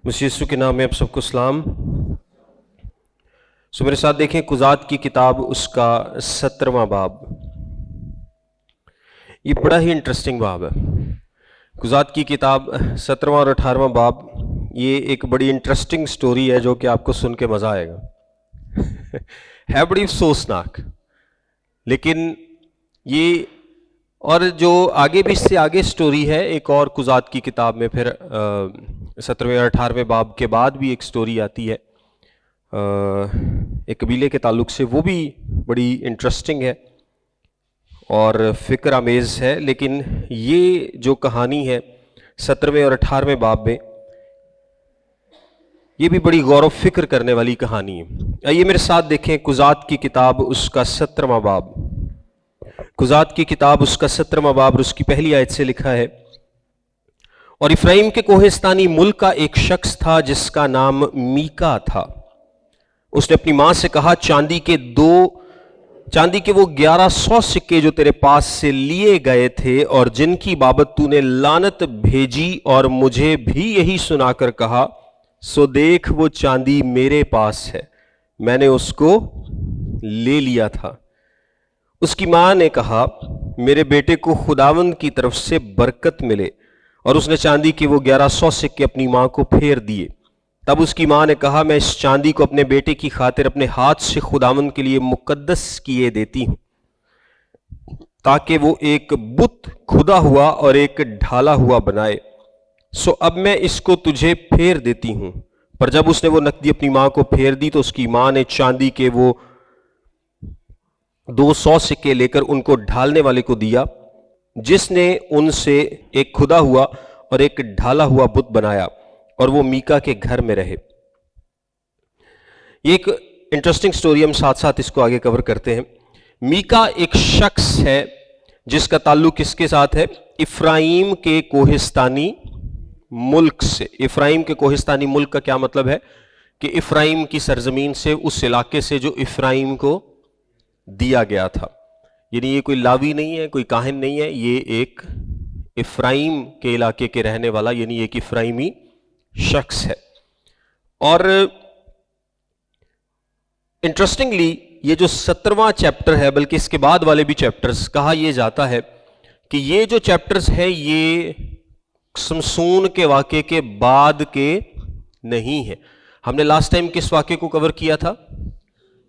مسیح یسوع کے نام میں آپ سب کو سلام۔ میرے ساتھ دیکھیں قضات کی کتاب اس کا 17واں باب۔ یہ بڑا ہی انٹرسٹنگ باب ہے۔ قضات کی کتاب 17واں اور 18واں باب، یہ ایک بڑی انٹرسٹنگ سٹوری ہے جو کہ آپ کو سن کے مزہ آئے گا۔ ہے بڑی افسوسناک، لیکن یہ اور جو آگے بھی اس سے آگے سٹوری ہے ایک اور قضات کی کتاب میں، پھر 17ویں اور 18ویں باب کے بعد بھی ایک سٹوری آتی ہے ایک قبیلے کے تعلق سے، وہ بھی بڑی انٹرسٹنگ ہے اور فکر آمیز ہے۔ لیکن یہ جو کہانی ہے 17ویں اور 18ویں باب میں، یہ بھی بڑی غور و فکر کرنے والی کہانی ہے۔ آئیے میرے ساتھ دیکھیں قضات کی کتاب اس کا 17واں باب۔ قضات کی کتاب اس کا 17واں باب، اس کی پہلی آیت سے لکھا ہے: اور افرائیم کے کوہستانی ملک کا ایک شخص تھا جس کا نام میکا تھا۔ اس نے اپنی ماں سے کہا، چاندی کے وہ 1100 سکے جو تیرے پاس سے لیے گئے تھے اور جن کی بابت تو نے لعنت بھیجی اور مجھے بھی یہی سنا کر کہا، سو دیکھ وہ چاندی میرے پاس ہے، میں نے اس کو لے لیا تھا۔ اس کی ماں نے کہا، میرے بیٹے کو خداوند کی طرف سے برکت ملے، اور اس نے چاندی کے وہ 1100 سکے اپنی ماں کو پھیر دیے۔ تب اس کی ماں نے کہا، میں اس چاندی کو اپنے بیٹے کی خاطر اپنے ہاتھ سے خداوند کے لیے مقدس کیے دیتی ہوں، تاکہ وہ ایک بت کھدا ہوا اور ایک ڈھالا ہوا بنائے، سو اب میں اس کو تجھے پھیر دیتی ہوں۔ پر جب اس نے وہ نقدی اپنی ماں کو پھیر دی تو اس کی ماں نے چاندی کے وہ 200 سکے لے کر ان کو ڈھالنے والے کو دیا، جس نے ان سے ایک کھدا ہوا اور ایک ڈھالا ہوا بت بنایا، اور وہ میکا کے گھر میں رہے۔ یہ ایک انٹرسٹنگ سٹوری، ہم ساتھ ساتھ اس کو آگے کور کرتے ہیں۔ میکا ایک شخص ہے جس کا تعلق کس کے ساتھ ہے؟ افرائیم کے کوہستانی ملک سے۔ افرائیم کے کوہستانی ملک کا کیا مطلب ہے؟ کہ افرائیم کی سرزمین سے، اس علاقے سے جو افرائیم کو دیا گیا تھا۔ یعنی یہ کوئی لاوی نہیں ہے، کوئی کاہن نہیں ہے، یہ ایک افرائیم کے علاقے کے رہنے والا، یعنی ایک افرائیمی شخص ہے۔ اور انٹرسٹنگلی یہ جو 17واں چیپٹر ہے، بلکہ اس کے بعد والے بھی چیپٹرز، کہا یہ جاتا ہے کہ یہ جو چیپٹرز ہیں یہ سمسون کے واقعے کے بعد کے نہیں ہیں۔ ہم نے لاسٹ ٹائم کس واقعے کو کور کیا تھا؟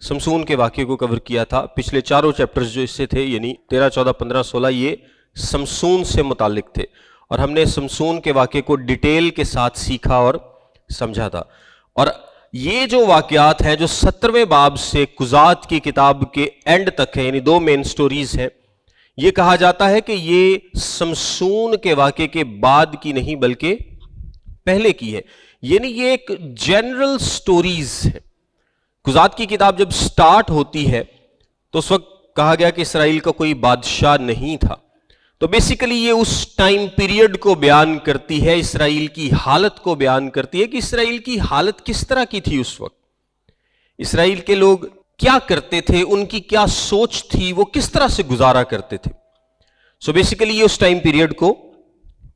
سمسون کے واقعے کو کور کیا تھا۔ پچھلے چاروں چیپٹرز جو اس سے تھے، یعنی 13، 14، 15، 16، یہ سمسون سے متعلق تھے، اور ہم نے سمسون کے واقعے کو ڈیٹیل کے ساتھ سیکھا اور سمجھا تھا۔ اور یہ جو واقعات ہیں جو 17ویں باب سے قضات کی کتاب کے اینڈ تک ہیں، یعنی 2 مین سٹوریز ہیں، یہ کہا جاتا ہے کہ یہ سمسون کے واقعے کے بعد کی نہیں بلکہ پہلے کی ہے، یعنی یہ ایک جنرل سٹوریز ہے۔ قضات کی کتاب جب سٹارٹ ہوتی ہے تو اس وقت کہا گیا کہ اسرائیل کا کوئی بادشاہ نہیں تھا، تو بیسیکلی یہ اس ٹائم پیریڈ کو بیان کرتی ہے، اسرائیل کی حالت کو بیان کرتی ہے کہ اسرائیل کی حالت کس طرح کی تھی اس وقت، اسرائیل کے لوگ کیا کرتے تھے، ان کی کیا سوچ تھی، وہ کس طرح سے گزارا کرتے تھے۔ سو بیسیکلی یہ اس ٹائم پیریڈ کو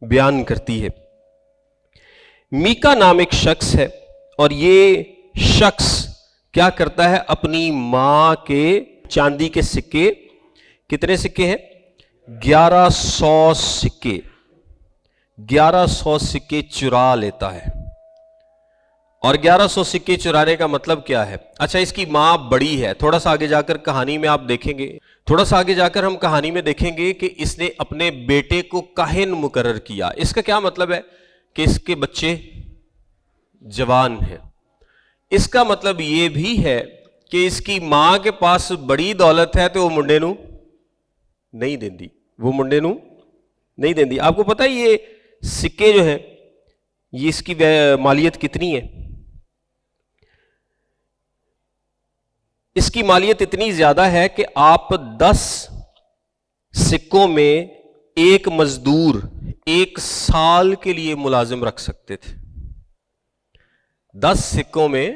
بیان کرتی ہے۔ میکا نام ایک شخص ہے، اور یہ شخص کیا کرتا ہے؟ اپنی ماں کے چاندی کے سکے، کتنے سکے ہیں؟ 1100 سکے، 1100 سکے چرا لیتا ہے۔ اور 1100 سکے چرانے کا مطلب کیا ہے؟ اچھا، اس کی ماں بڑی ہے، تھوڑا سا آگے جا کر کہانی میں آپ دیکھیں گے، تھوڑا سا آگے جا کر ہم کہانی میں دیکھیں گے کہ اس نے اپنے بیٹے کو کاہن مقرر کیا۔ اس کا کیا مطلب ہے؟ کہ اس کے بچے جوان ہیں۔ اس کا مطلب یہ بھی ہے کہ اس کی ماں کے پاس بڑی دولت ہے تو وہ منڈے نو نہیں دیندی، وہ منڈے نو نہیں دیندی۔ آپ کو پتہ ہے یہ سکے جو ہیں، یہ اس کی مالیت کتنی ہے؟ اس کی مالیت اتنی زیادہ ہے کہ آپ 10 سکوں میں ایک مزدور 1 سال کے لیے ملازم رکھ سکتے تھے۔ 10 سکوں میں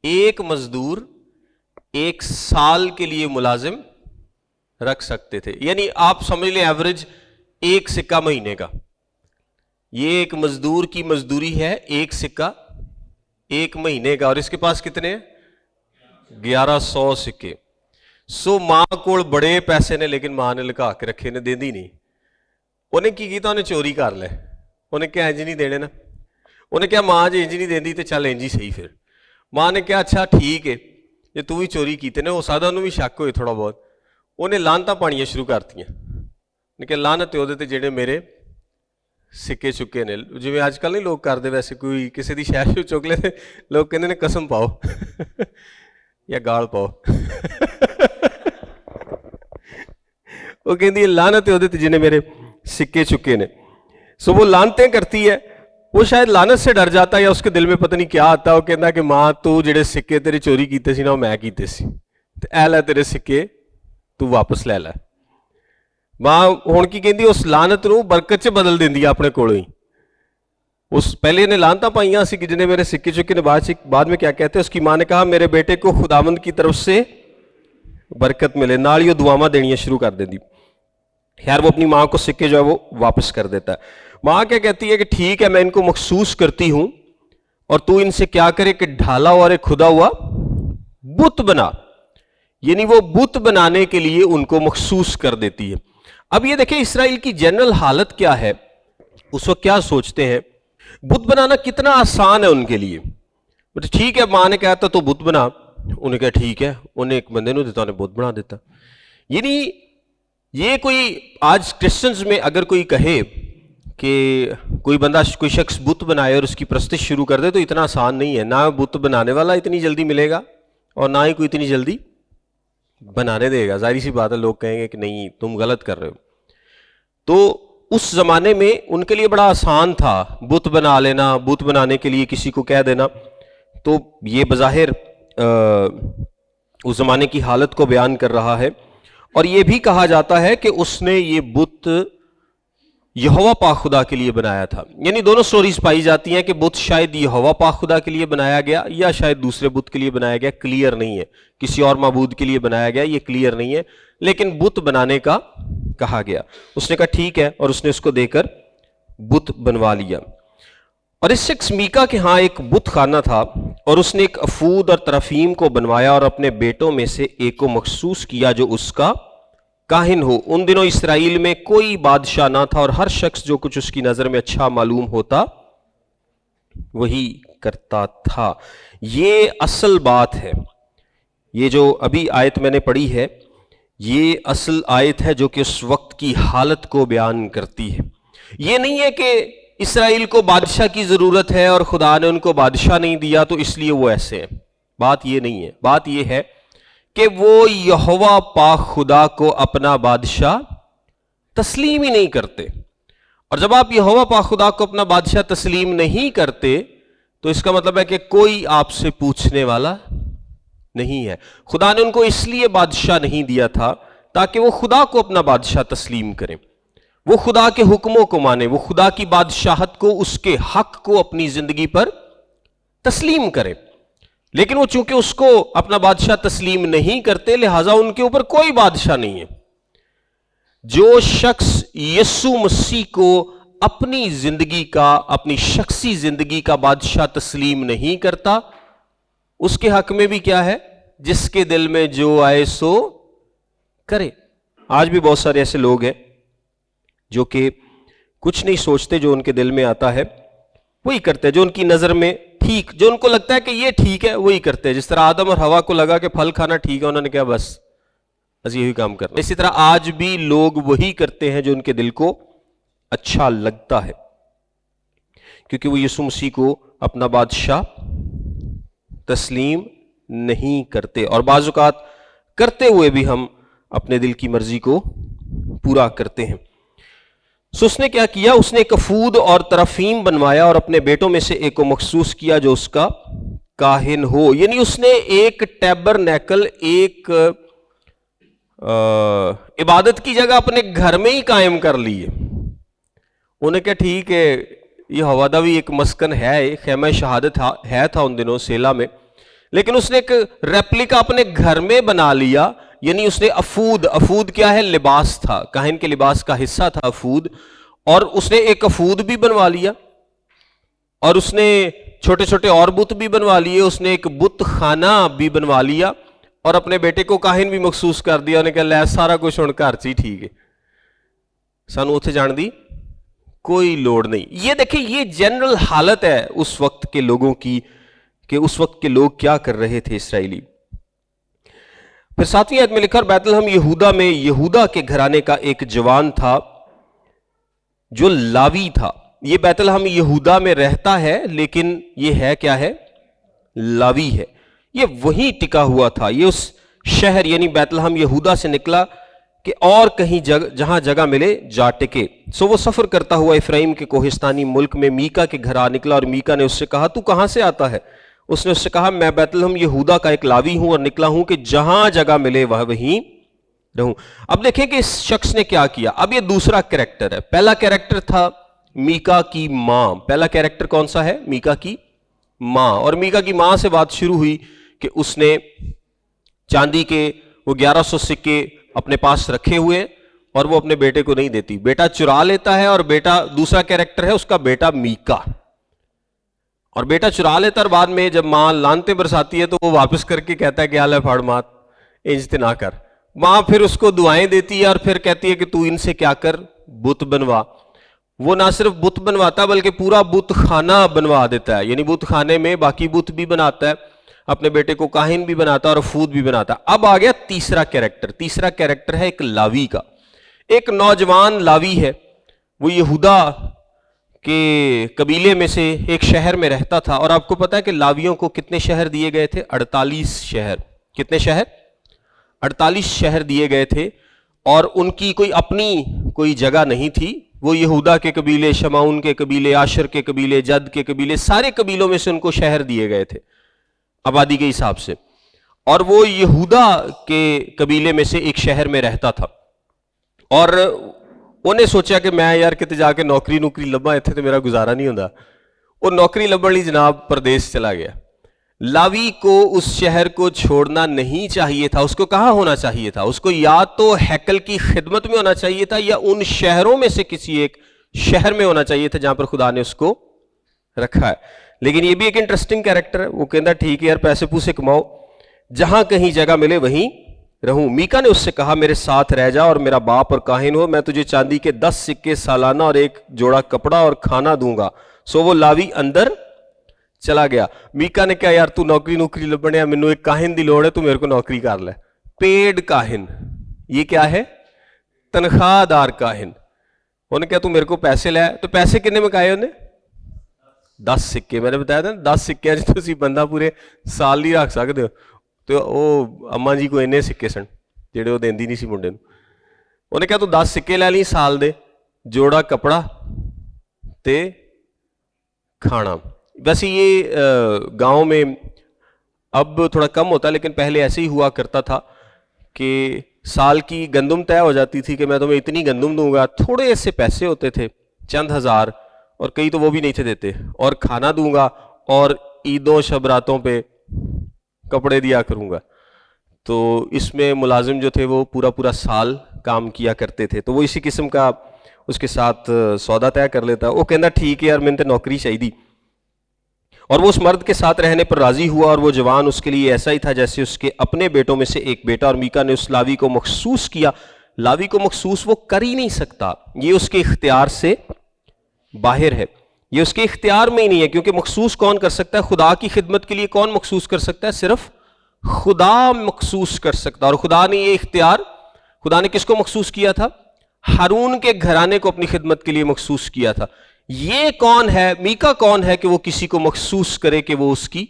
ایک مزدور 1 سال کے لیے ملازم رکھ سکتے تھے، یعنی آپ سمجھ لیں ایوریج 1 سکہ مہینے کا، یہ ایک مزدور کی مزدوری ہے، ایک سکہ 1 مہینے کا، اور اس کے پاس کتنے 1100 سکے. سو ماں کو بڑے پیسے نے، لیکن ماں نے لکا کے رکھے نے، دیندی نہیں. انہیں کی کیتا، انہیں چوری کر لے. انہیں کیا انج نہیں دینے نا، انہیں کیا ماں جی انج نہیں دیندی تے چل انج ہی صحیح. پھر ماں نے کیا اچھا ٹھیک ہے جی تو بھی چوری کیتے نے. ہو سکتا انہوں بھی شک ہوئے تھوڑا بہت. انہیں لانتا پانیاں شروع کرتی ہیں کہ لانت تے تے جڑے میرے سکے چکے نے. جی آج کل نہیں لوگ کرتے، ویسے کوئی کسی دی شہر چک لے لوگ کہتے ہیں قسم پاؤ یا گال پاؤ. وہ کہتی ہے لانت تے جنہیں میرے سکے چکے نے. سو وہ لانتیں کرتی ہے. وہ شاید لانت سے ڈر جاتا ہے یا اس کے دل میں پتہ نہیں کیا آتا. وہ کہتا کہ ماں تو جڑے سکے تیرے چوری کیتے سی نا وہ میں کیتے سی، اے لے تیرے سکے تو واپس لے لے. ماں ہون کی کہندی اس لانت نو برکت چ بدل دیندی اپنے کولوں ہی. اس پہلے نے لانتا پائیاں سی کہ جنہیں میرے سکے چکے نے. بعد میں کیا کہتے ہیں، اس کی ماں نے کہا میرے بیٹے کو خداوند کی طرف سے برکت ملے. نال یہ دعاواں دینیاں شروع کر دیندی. خیر وہ اپنی ماں کو سکے جو ہے وہ واپس کر دیتا ہے. ماں کیا کہتی ہے کہ ٹھیک ہے میں ان کو مخصوص کرتی ہوں اور تو ان سے کیا کرے کہ ڈھالا اور ایک کھدا ہوا بت بنا. یعنی وہ بت بنانے کے لیے ان کو مخصوص کر دیتی ہے. اب یہ دیکھیں اسرائیل کی جنرل حالت کیا ہے، اس وقت کیا سوچتے ہیں. بت بنانا کتنا آسان ہے ان کے لیے. ٹھیک ہے ماں نے کہا تھا تو بت بنا. انہیں کہا ٹھیک ہے، انہیں ایک بندے نے دیتا، انہیں بت بنا دیتا. یعنی یہ کوئی آج کرسچنز میں اگر کوئی کہے کہ کوئی بندہ کوئی شخص بت بنائے اور اس کی پرستش شروع کر دے تو اتنا آسان نہیں ہے. نہ بت بنانے والا اتنی جلدی ملے گا اور نہ ہی کوئی اتنی جلدی بنانے دے گا. ظاہری سی بات ہے لوگ کہیں گے کہ نہیں تم غلط کر رہے ہو. تو اس زمانے میں ان کے لیے بڑا آسان تھا بت بنا لینا. بت بنانے کے لیے کسی کو کہہ دینا. تو یہ بظاہر اس زمانے کی حالت کو بیان کر رہا ہے. اور یہ بھی کہا جاتا ہے کہ اس نے یہ بت یہوہ پاک خدا کے لیے بنایا تھا. یعنی دونوں سٹوریز پائی جاتی ہیں کہ بت شاید یہوہ پاک خدا کے لیے بنایا گیا یا شاید دوسرے بت کے لیے بنایا گیا. کلیئر نہیں ہے. کسی اور معبود کے لیے بنایا گیا یہ کلیئر نہیں ہے، لیکن بت بنانے کا کہا گیا. اس نے کہا ٹھیک ہے اور اس نے اس کو دے کر بت بنوا لیا. اور اس شخص میکا کے ہاں ایک بت خانہ تھا اور اس نے ایک افود اور ترافیم کو بنوایا اور اپنے بیٹوں میں سے ایک کو مخصوص کیا جو اس کا کاہن ہو. ان دنوں اسرائیل میں کوئی بادشاہ نہ تھا اور ہر شخص جو کچھ اس کی نظر میں اچھا معلوم ہوتا وہی کرتا تھا. یہ اصل بات ہے. یہ جو ابھی آیت میں نے پڑھی ہے یہ اصل آیت ہے جو کہ اس وقت کی حالت کو بیان کرتی ہے. یہ نہیں ہے کہ اسرائیل کو بادشاہ کی ضرورت ہے اور خدا نے ان کو بادشاہ نہیں دیا تو اس لیے وہ ایسے ہیں. بات یہ نہیں ہے. بات یہ ہے کہ وہ یہوہ پاک خدا کو اپنا بادشاہ تسلیم ہی نہیں کرتے. اور جب آپ یہوہ پاک خدا کو اپنا بادشاہ تسلیم نہیں کرتے تو اس کا مطلب ہے کہ کوئی آپ سے پوچھنے والا نہیں ہے. خدا نے ان کو اس لیے بادشاہ نہیں دیا تھا تاکہ وہ خدا کو اپنا بادشاہ تسلیم کریں، وہ خدا کے حکموں کو مانیں، وہ خدا کی بادشاہت کو، اس کے حق کو اپنی زندگی پر تسلیم کریں. لیکن وہ چونکہ اس کو اپنا بادشاہ تسلیم نہیں کرتے لہٰذا ان کے اوپر کوئی بادشاہ نہیں ہے. جو شخص یسوع مسیح کو اپنی زندگی کا، اپنی شخصی زندگی کا بادشاہ تسلیم نہیں کرتا اس کے حق میں بھی کیا ہے، جس کے دل میں جو آئے سو کرے. آج بھی بہت سارے ایسے لوگ ہیں جو کہ کچھ نہیں سوچتے، جو ان کے دل میں آتا ہے وہی کرتے ہیں، جو ان کی نظر میں ٹھیک، جو ان کو لگتا ہے کہ یہ ٹھیک ہے وہی کرتے ہیں. جس طرح آدم اور حوا کو لگا کہ پھل کھانا ٹھیک ہے، انہوں نے کہا بس یہی کام کرنا. اسی طرح آج بھی لوگ وہی کرتے ہیں جو ان کے دل کو اچھا لگتا ہے، کیونکہ وہ یسوع مسیح کو اپنا بادشاہ تسلیم نہیں کرتے. اور بعض اوقات کرتے ہوئے بھی ہم اپنے دل کی مرضی کو پورا کرتے ہیں. سو اس نے کیا کیا، اس نے ایک افود اور ترافیم بنوایا اور اپنے بیٹوں میں سے ایک کو مخصوص کیا جو اس کا کاہن ہو. یعنی اس نے ایک ٹیبرنیکل، ایک عبادت کی جگہ اپنے گھر میں ہی قائم کر لی ہے. انہیں کہا ٹھیک ہے یہ ہوادہ بھی ایک مسکن ہے، خیمہ شہادت ہے تھا ان دنوں سیلا میں، لیکن اس نے ایک ریپلیکا اپنے گھر میں بنا لیا. یعنی اس نے افود کیا ہے، لباس تھا، کاہن کے لباس کا حصہ تھا افود، اور اس نے ایک افود بھی بنوا لیا اور اس نے چھوٹے چھوٹے اور بت بھی بنوا لیے, اس نے ایک بت خانہ بھی بنوا لیا اور اپنے بیٹے کو کاہن بھی مخصوص کر دیا. انہیں کہا لے سارا کچھ ہن گھر 'چ ہی ٹھیک ہے, سانو اتنے جان دی کوئی لوڑ نہیں. یہ دیکھیں یہ جنرل حالت ہے اس وقت کے لوگوں کی کہ اس وقت کے لوگ کیا کر رہے تھے اسرائیلی. پھر 7ویں آیت میں لکھا بیت لحم یہودا میں یہودا کے گھرانے کا ایک جوان تھا جو لاوی تھا. یہ بیت لحم یہودا میں رہتا ہے لیکن یہ ہے کیا ہے؟ لاوی ہے. یہ وہیں ٹکا ہوا تھا, یہ اس شہر یعنی بیت لحم یہودا سے نکلا کہ اور کہیں جہاں جگہ ملے جا ٹکے. سو وہ سفر کرتا ہوا افرایم کے کوہستانی ملک میں میکا کے گھر آ نکلا اور میکا نے اس سے کہا تو کہاں سے آتا ہے؟ اس نے اس سے کہا میں بیت لحم یہودا کا ایک لاوی ہوں اور نکلا ہوں کہ جہاں جگہ ملے وہیں رہوں. اب دیکھیں کہ اس شخص نے کیا کیا. اب یہ دوسرا کریکٹر ہے. پہلا کریکٹر تھا میکا کی ماں. پہلا کریکٹر کون سا ہے؟ میکا کی ماں. اور میکا کی ماں سے بات شروع ہوئی کہ اس نے چاندی کے وہ 1100 سکے اپنے پاس رکھے ہوئے اور وہ اپنے بیٹے کو نہیں دیتی, بیٹا چرا لیتا ہے. اور بیٹا دوسرا کریکٹر ہے اس کا بیٹا میکا, اور بیٹا چرا لیتا اور بعد میں جب ماں لانتے برساتی ہے تو وہ واپس کر کے کہتا ہے کہ حال ہے پھاڑ مات انج نہ کر. ماں پھر اس کو دعائیں دیتی ہے اور پھر کہتی ہے کہ تو ان سے کیا کر بت بنوا. وہ نہ صرف بت بنواتا بلکہ پورا بت خانہ بنوا دیتا ہے, یعنی بت خانے میں باقی بت بھی بناتا ہے, اپنے بیٹے کو کاہن بھی بناتا اور افود بھی بناتا. اب آ گیا تیسرا کریکٹر. تیسرا کریکٹر ہے ایک لاوی کا. ایک نوجوان لاوی ہے, وہ یہودا کے قبیلے میں سے ایک شہر میں رہتا تھا. اور آپ کو پتا ہے کہ لاویوں کو کتنے شہر دیے گئے تھے؟ 48 شہر. کتنے شہر؟ 48 شہر دیے گئے تھے. اور ان کی کوئی اپنی کوئی جگہ نہیں تھی. وہ یہودا کے قبیلے, شمعون کے قبیلے, عاشر کے قبیلے, جد کے قبیلے, سارے قبیلوں میں سے ان کو شہر دیے گئے تھے آبادی کے حساب سے. اور وہ یہودا کے قبیلے میں سے ایک شہر میں رہتا تھا. اور انہیں سوچا کہ میں یار کتے جا کے نوکری لبا, اتنے تو میرا گزارا نہیں ہوتا. وہ نوکری لبن لی جناب پردیس چلا گیا. لاوی کو اس شہر کو چھوڑنا نہیں چاہیے تھا. اس کو کہاں ہونا چاہیے تھا؟ اس کو یا تو ہیکل کی خدمت میں ہونا چاہیے تھا یا ان شہروں میں سے کسی ایک شہر میں ہونا چاہیے تھا جہاں پر خدا نے اس کو رکھا ہے. لیکن یہ بھی ایک انٹرسٹنگ کریکٹر ہے. وہ کہتا ٹھیک ہے یار پیسے پوسے کماؤ, جہاں کہیں جگہ ملے وہیں رہوں. میکا نے اس سے کہا میرے ساتھ رہ جا اور میرا باپ اور کاہن ہو, میں تجھے چاندی کے 10 سکے سالانہ اور ایک جوڑا کپڑا اور کھانا دوں گا. سو وہ لاوی اندر چلا گیا. میکا نے کہا یار تو نوکری لبنے, مینوں ایک کاہن دی لوڑ ہے, تو میرے کو نوکری کر لے. پیڈ کاہن, یہ کیا ہے؟ تنخواہ دار کاہن. انہوں نے کہا تو میرے کو پیسے لے. تو پیسے کتنے مکائے انہیں؟ 10 سکے. میں نے بتایا تھا 10 سکے تسی بندہ پورے سال نہیں رکھ سکتے ہو. تو وہ اما جی کو اینے سکے سن جہے وہ دیندی نہیں سی منڈے نوں. انہیں کہا تو 10 سکے لے لی سال دے, جوڑا کپڑا تے کھانا. ویسے یہ گاؤں میں اب تھوڑا کم ہوتا لیکن پہلے ایسے ہی ہوا کرتا تھا کہ سال کی گندم طے ہو جاتی تھی کہ میں تمہیں اتنی گندم دوں گا. تھوڑے ایسے پیسے ہوتے تھے, چند ہزار, اور کئی تو وہ بھی نہیں تھے دیتے, اور کھانا دوں گا اور عیدوں شب راتوں پہ کپڑے دیا کروں گا. تو اس میں ملازم جو تھے وہ پورا سال کام کیا کرتے تھے. تو وہ اسی قسم کا اس کے ساتھ سودا طے کر لیتا. وہ کہنا ٹھیک ہے یار میں نے نوکری چاہیے. اور وہ اس مرد کے ساتھ رہنے پر راضی ہوا. اور وہ جوان اس کے لیے ایسا ہی تھا جیسے اس کے اپنے بیٹوں میں سے ایک بیٹا. اور میکا نے اس لاوی کو مخصوص کیا. لاوی کو مخصوص وہ کر ہی نہیں سکتا, یہ اس کے اختیار سے باہر ہے, یہ اس کے اختیار میں ہی نہیں ہے. کیونکہ مخصوص کون کر سکتا ہے؟ خدا کی خدمت کے لیے کون مخصوص کر سکتا ہے؟ صرف خدا مخصوص کر سکتا. اور خدا نے یہ اختیار, خدا نے کس کو مخصوص کیا تھا؟ ہارون کے گھرانے کو اپنی خدمت کے لیے مخصوص کیا تھا. یہ کون ہے؟ میکا کون ہے کہ وہ کسی کو مخصوص کرے کہ وہ اس کی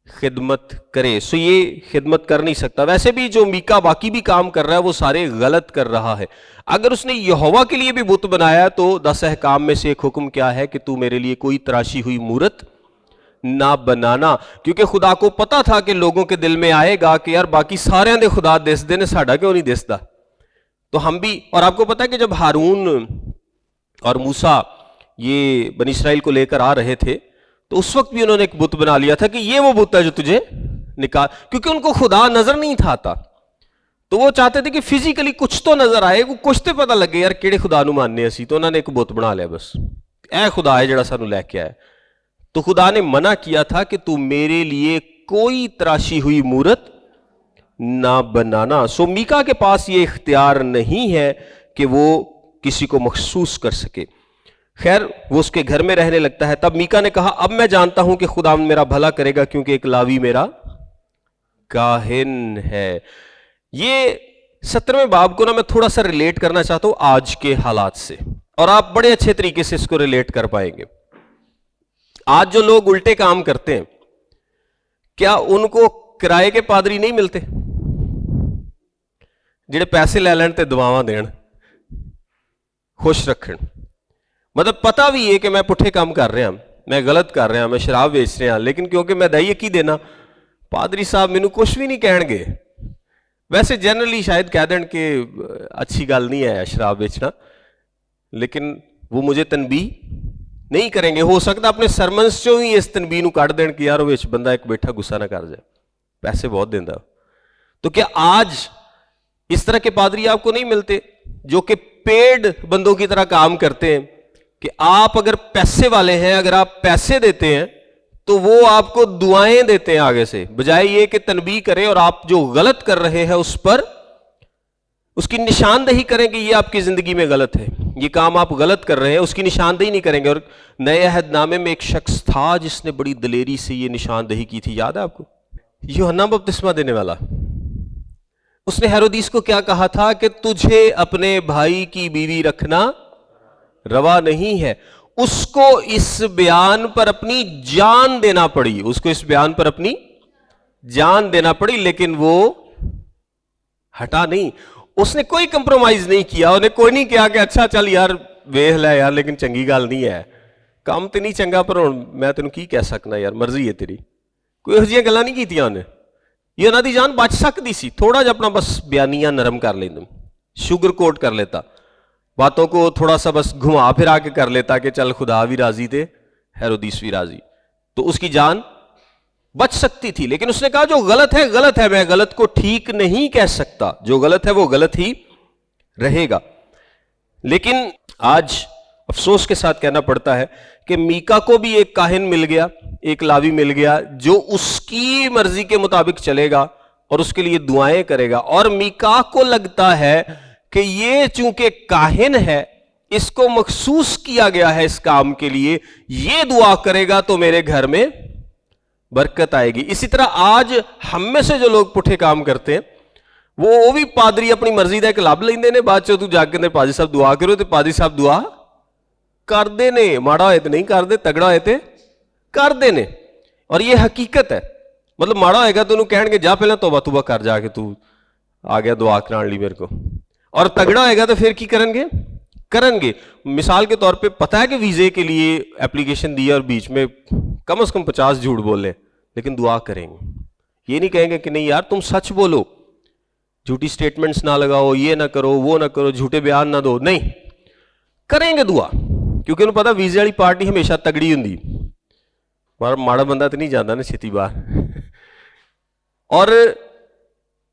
خدمت کرے؟ سو یہ خدمت کر نہیں سکتا. ویسے بھی جو میکا باقی بھی کام کر رہا ہے وہ سارے غلط کر رہا ہے. اگر اس نے یہوہ کے لیے بھی بت بنایا تو 10 احکام میں سے ایک حکم کیا ہے کہ تو میرے لیے کوئی تراشی ہوئی مورت نہ بنانا. کیونکہ خدا کو پتا تھا کہ لوگوں کے دل میں آئے گا کہ یار باقی سارے دے خدا دس دے نے, ساڈا کیوں نہیں دستا؟ تو ہم بھی. اور آپ کو پتا ہے کہ جب ہارون اور موسیٰ یہ بنی اسرائیل کو لے کر آ رہے تھے تو اس وقت بھی انہوں نے ایک بت بنا لیا تھا کہ یہ وہ بت ہے جو تجھے نکال, کیونکہ ان کو خدا نظر نہیں تھا آتا. تو وہ چاہتے تھے کہ فزیکلی کچھ تو نظر آئے, کچھ تو پتہ لگے یار کیڑے خدا نو ماننے اسی. تو انہوں نے ایک بت بنا لیا, بس اے خدا ہے جڑا سانو لے کے آئے. تو خدا نے منع کیا تھا کہ تو میرے لیے کوئی تراشی ہوئی مورت نہ بنانا. سو میکا کے پاس یہ اختیار نہیں ہے کہ وہ کسی کو مخصوص کر سکے. خیر وہ اس کے گھر میں رہنے لگتا ہے. تب میکا نے کہا اب میں جانتا ہوں کہ خدا میرا بھلا کرے گا کیونکہ ایک لاوی میرا کاہن ہے. یہ 17ویں باب کو نا میں تھوڑا سا ریلیٹ کرنا چاہتا ہوں آج کے حالات سے, اور آپ بڑے اچھے طریقے سے اس کو ریلیٹ کر پائیں گے. آج جو لوگ الٹے کام کرتے ہیں, کیا ان کو کرائے کے پادری نہیں ملتے جڑے پیسے لے لین تے دعاواں دین, خوش رکھن؟ مطلب پتہ بھی ہے کہ میں پٹھے کام کر رہا ہوں, میں غلط کر رہا ہوں, میں شراب بیچ رہا ہوں, لیکن کیونکہ میں دائیے کی دینا, پادری صاحب مینوں کچھ بھی نہیں کہن گے. ویسے جنرلی شاید کہہ دیں کہ اچھی گل نہیں ہے شراب بیچنا, لیکن وہ مجھے تنبیہ نہیں کریں گے. ہو سکتا اپنے سرمنس چوں ہی اس تنبیہ نو کٹ دین کہ یار وہ بندہ ایک بیٹھا غصہ نہ کر جائے, پیسے بہت دیندا. تو کیا آج اس طرح کے پادری آپ کو نہیں ملتے جو کہ پیڈ بندوں کی طرح کام کرتے ہیں کہ آپ اگر پیسے والے ہیں, اگر آپ پیسے دیتے ہیں تو وہ آپ کو دعائیں دیتے ہیں آگے سے, بجائے یہ کہ تنبیہ کریں اور آپ جو غلط کر رہے ہیں اس پر اس کی نشاندہی کریں کہ یہ آپ کی زندگی میں غلط ہے, یہ کام آپ غلط کر رہے ہیں, اس کی نشاندہی نہیں کریں گے. اور نئے عہد نامے میں ایک شخص تھا جس نے بڑی دلیری سے یہ نشاندہی کی تھی, یاد ہے آپ کو؟ یوحنا بپتسمہ دینے والا. اس نے ہیرودیس کو کیا کہا تھا کہ تجھے اپنے بھائی کی بیوی رکھنا روا نہیں ہے. اس کو اس بیان پر اپنی جان دینا پڑی, اس کو اس بیان پر اپنی جان دینا پڑی, لیکن وہ ہٹا نہیں. اس نے کوئی کمپرومائز نہیں کیا, انہیں کوئی نہیں کیا کہ اچھا چل یار ویخ لے یار, لیکن چنگی گل نہیں ہے, کام تو نہیں چنگا پر میں تینوں کی کہہ سکنا یار, مرضی ہے تیری. کوئی ایسی گلاں نہیں کیتیاں انہیں. یہ انہاں دی جان بچ سکتی سی, تھوڑا جا اپنا بس بیانیاں نرم کر لیندے, شوگر کوٹ کر لیتا, باتوں کو تھوڑا سا بس گھما پھرا کے کر لیتا کہ چل خدا بھی راضی تھے ہیرودیس بھی راضی, تو اس کی جان بچ سکتی تھی. لیکن اس نے کہا جو غلط ہے غلط ہے, میں غلط کو ٹھیک نہیں کہہ سکتا, جو غلط ہے وہ غلط ہی رہے گا. لیکن آج افسوس کے ساتھ کہنا پڑتا ہے کہ میکا کو بھی ایک کاہن مل گیا, ایک لاوی مل گیا جو اس کی مرضی کے مطابق چلے گا اور اس کے لیے دعائیں کرے گا. اور میکا کو لگتا ہے کہ یہ چونکہ کاہن ہے, اس کو مخصوص کیا گیا ہے اس کام کے لیے, یہ دعا کرے گا تو میرے گھر میں برکت آئے گی. اسی طرح آج ہم میں سے جو لوگ پٹھے کام کرتے ہیں وہ بھی پادری اپنی مرضی دا ایک لب لیندے نے, بعد چوں تو جا کے پادری صاحب دعا کرو تو پادری صاحب دعا کر دے نے, ماڑا ہوئے تو نہیں کر دے, تگڑا ہوئے تو کر دے نے. اور یہ حقیقت ہے, مطلب ماڑا ہوئے گا تو انہوں کہن گے جا پہلے توبہ کر جا کے تو آ گیا دعا کران لی میرے کو, اور تگڑا ہوئے گا تو پھر کی کرن گے. مثال کے طور پہ پتہ ہے کہ ویزے کے لیے اپلیکیشن دی اور بیچ میں کم از کم 50 جھوٹ بول لیں, لیکن دعا کریں گے. یہ نہیں کہیں گے کہ نہیں یار تم سچ بولو, جھوٹی سٹیٹمنٹس نہ لگاؤ, یہ نہ کرو, وہ نہ کرو, جھوٹے بیان نہ دو, نہیں کریں گے دعا, کیونکہ انہوں پتا ویزے والی پارٹی ہمیشہ تگڑی ہوندی, ماڑا بندہ تو نہیں جانا نا چھتی باہر. اور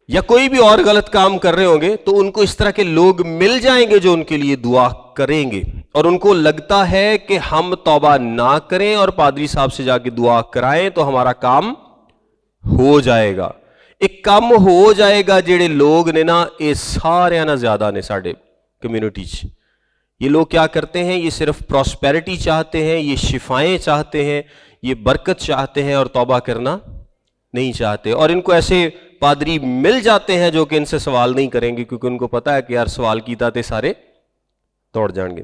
یا کوئی بھی اور غلط کام کر رہے ہوں گے تو ان کو اس طرح کے لوگ مل جائیں گے جو ان کے لیے دعا کریں گے, اور ان کو لگتا ہے کہ ہم توبہ نہ کریں اور پادری صاحب سے جا کے دعا کرائیں تو ہمارا کام ہو جائے گا. ایک کام ہو جائے گا. جڑے لوگ نے نا یہ سارے نا زیادہ نے ساڑے کمیونٹی چ, یہ لوگ کیا کرتے ہیں, یہ صرف پراسپیرٹی چاہتے ہیں, یہ شفائیں چاہتے ہیں, یہ برکت چاہتے ہیں, اور توبہ کرنا نہیں چاہتے. اور ان کو ایسے پادری مل جاتے ہیں جو کہ ان سے سوال نہیں کریں گے, کیونکہ ان کو پتا ہے کہ یار سوال کیتا تے سارے توڑ جان گے.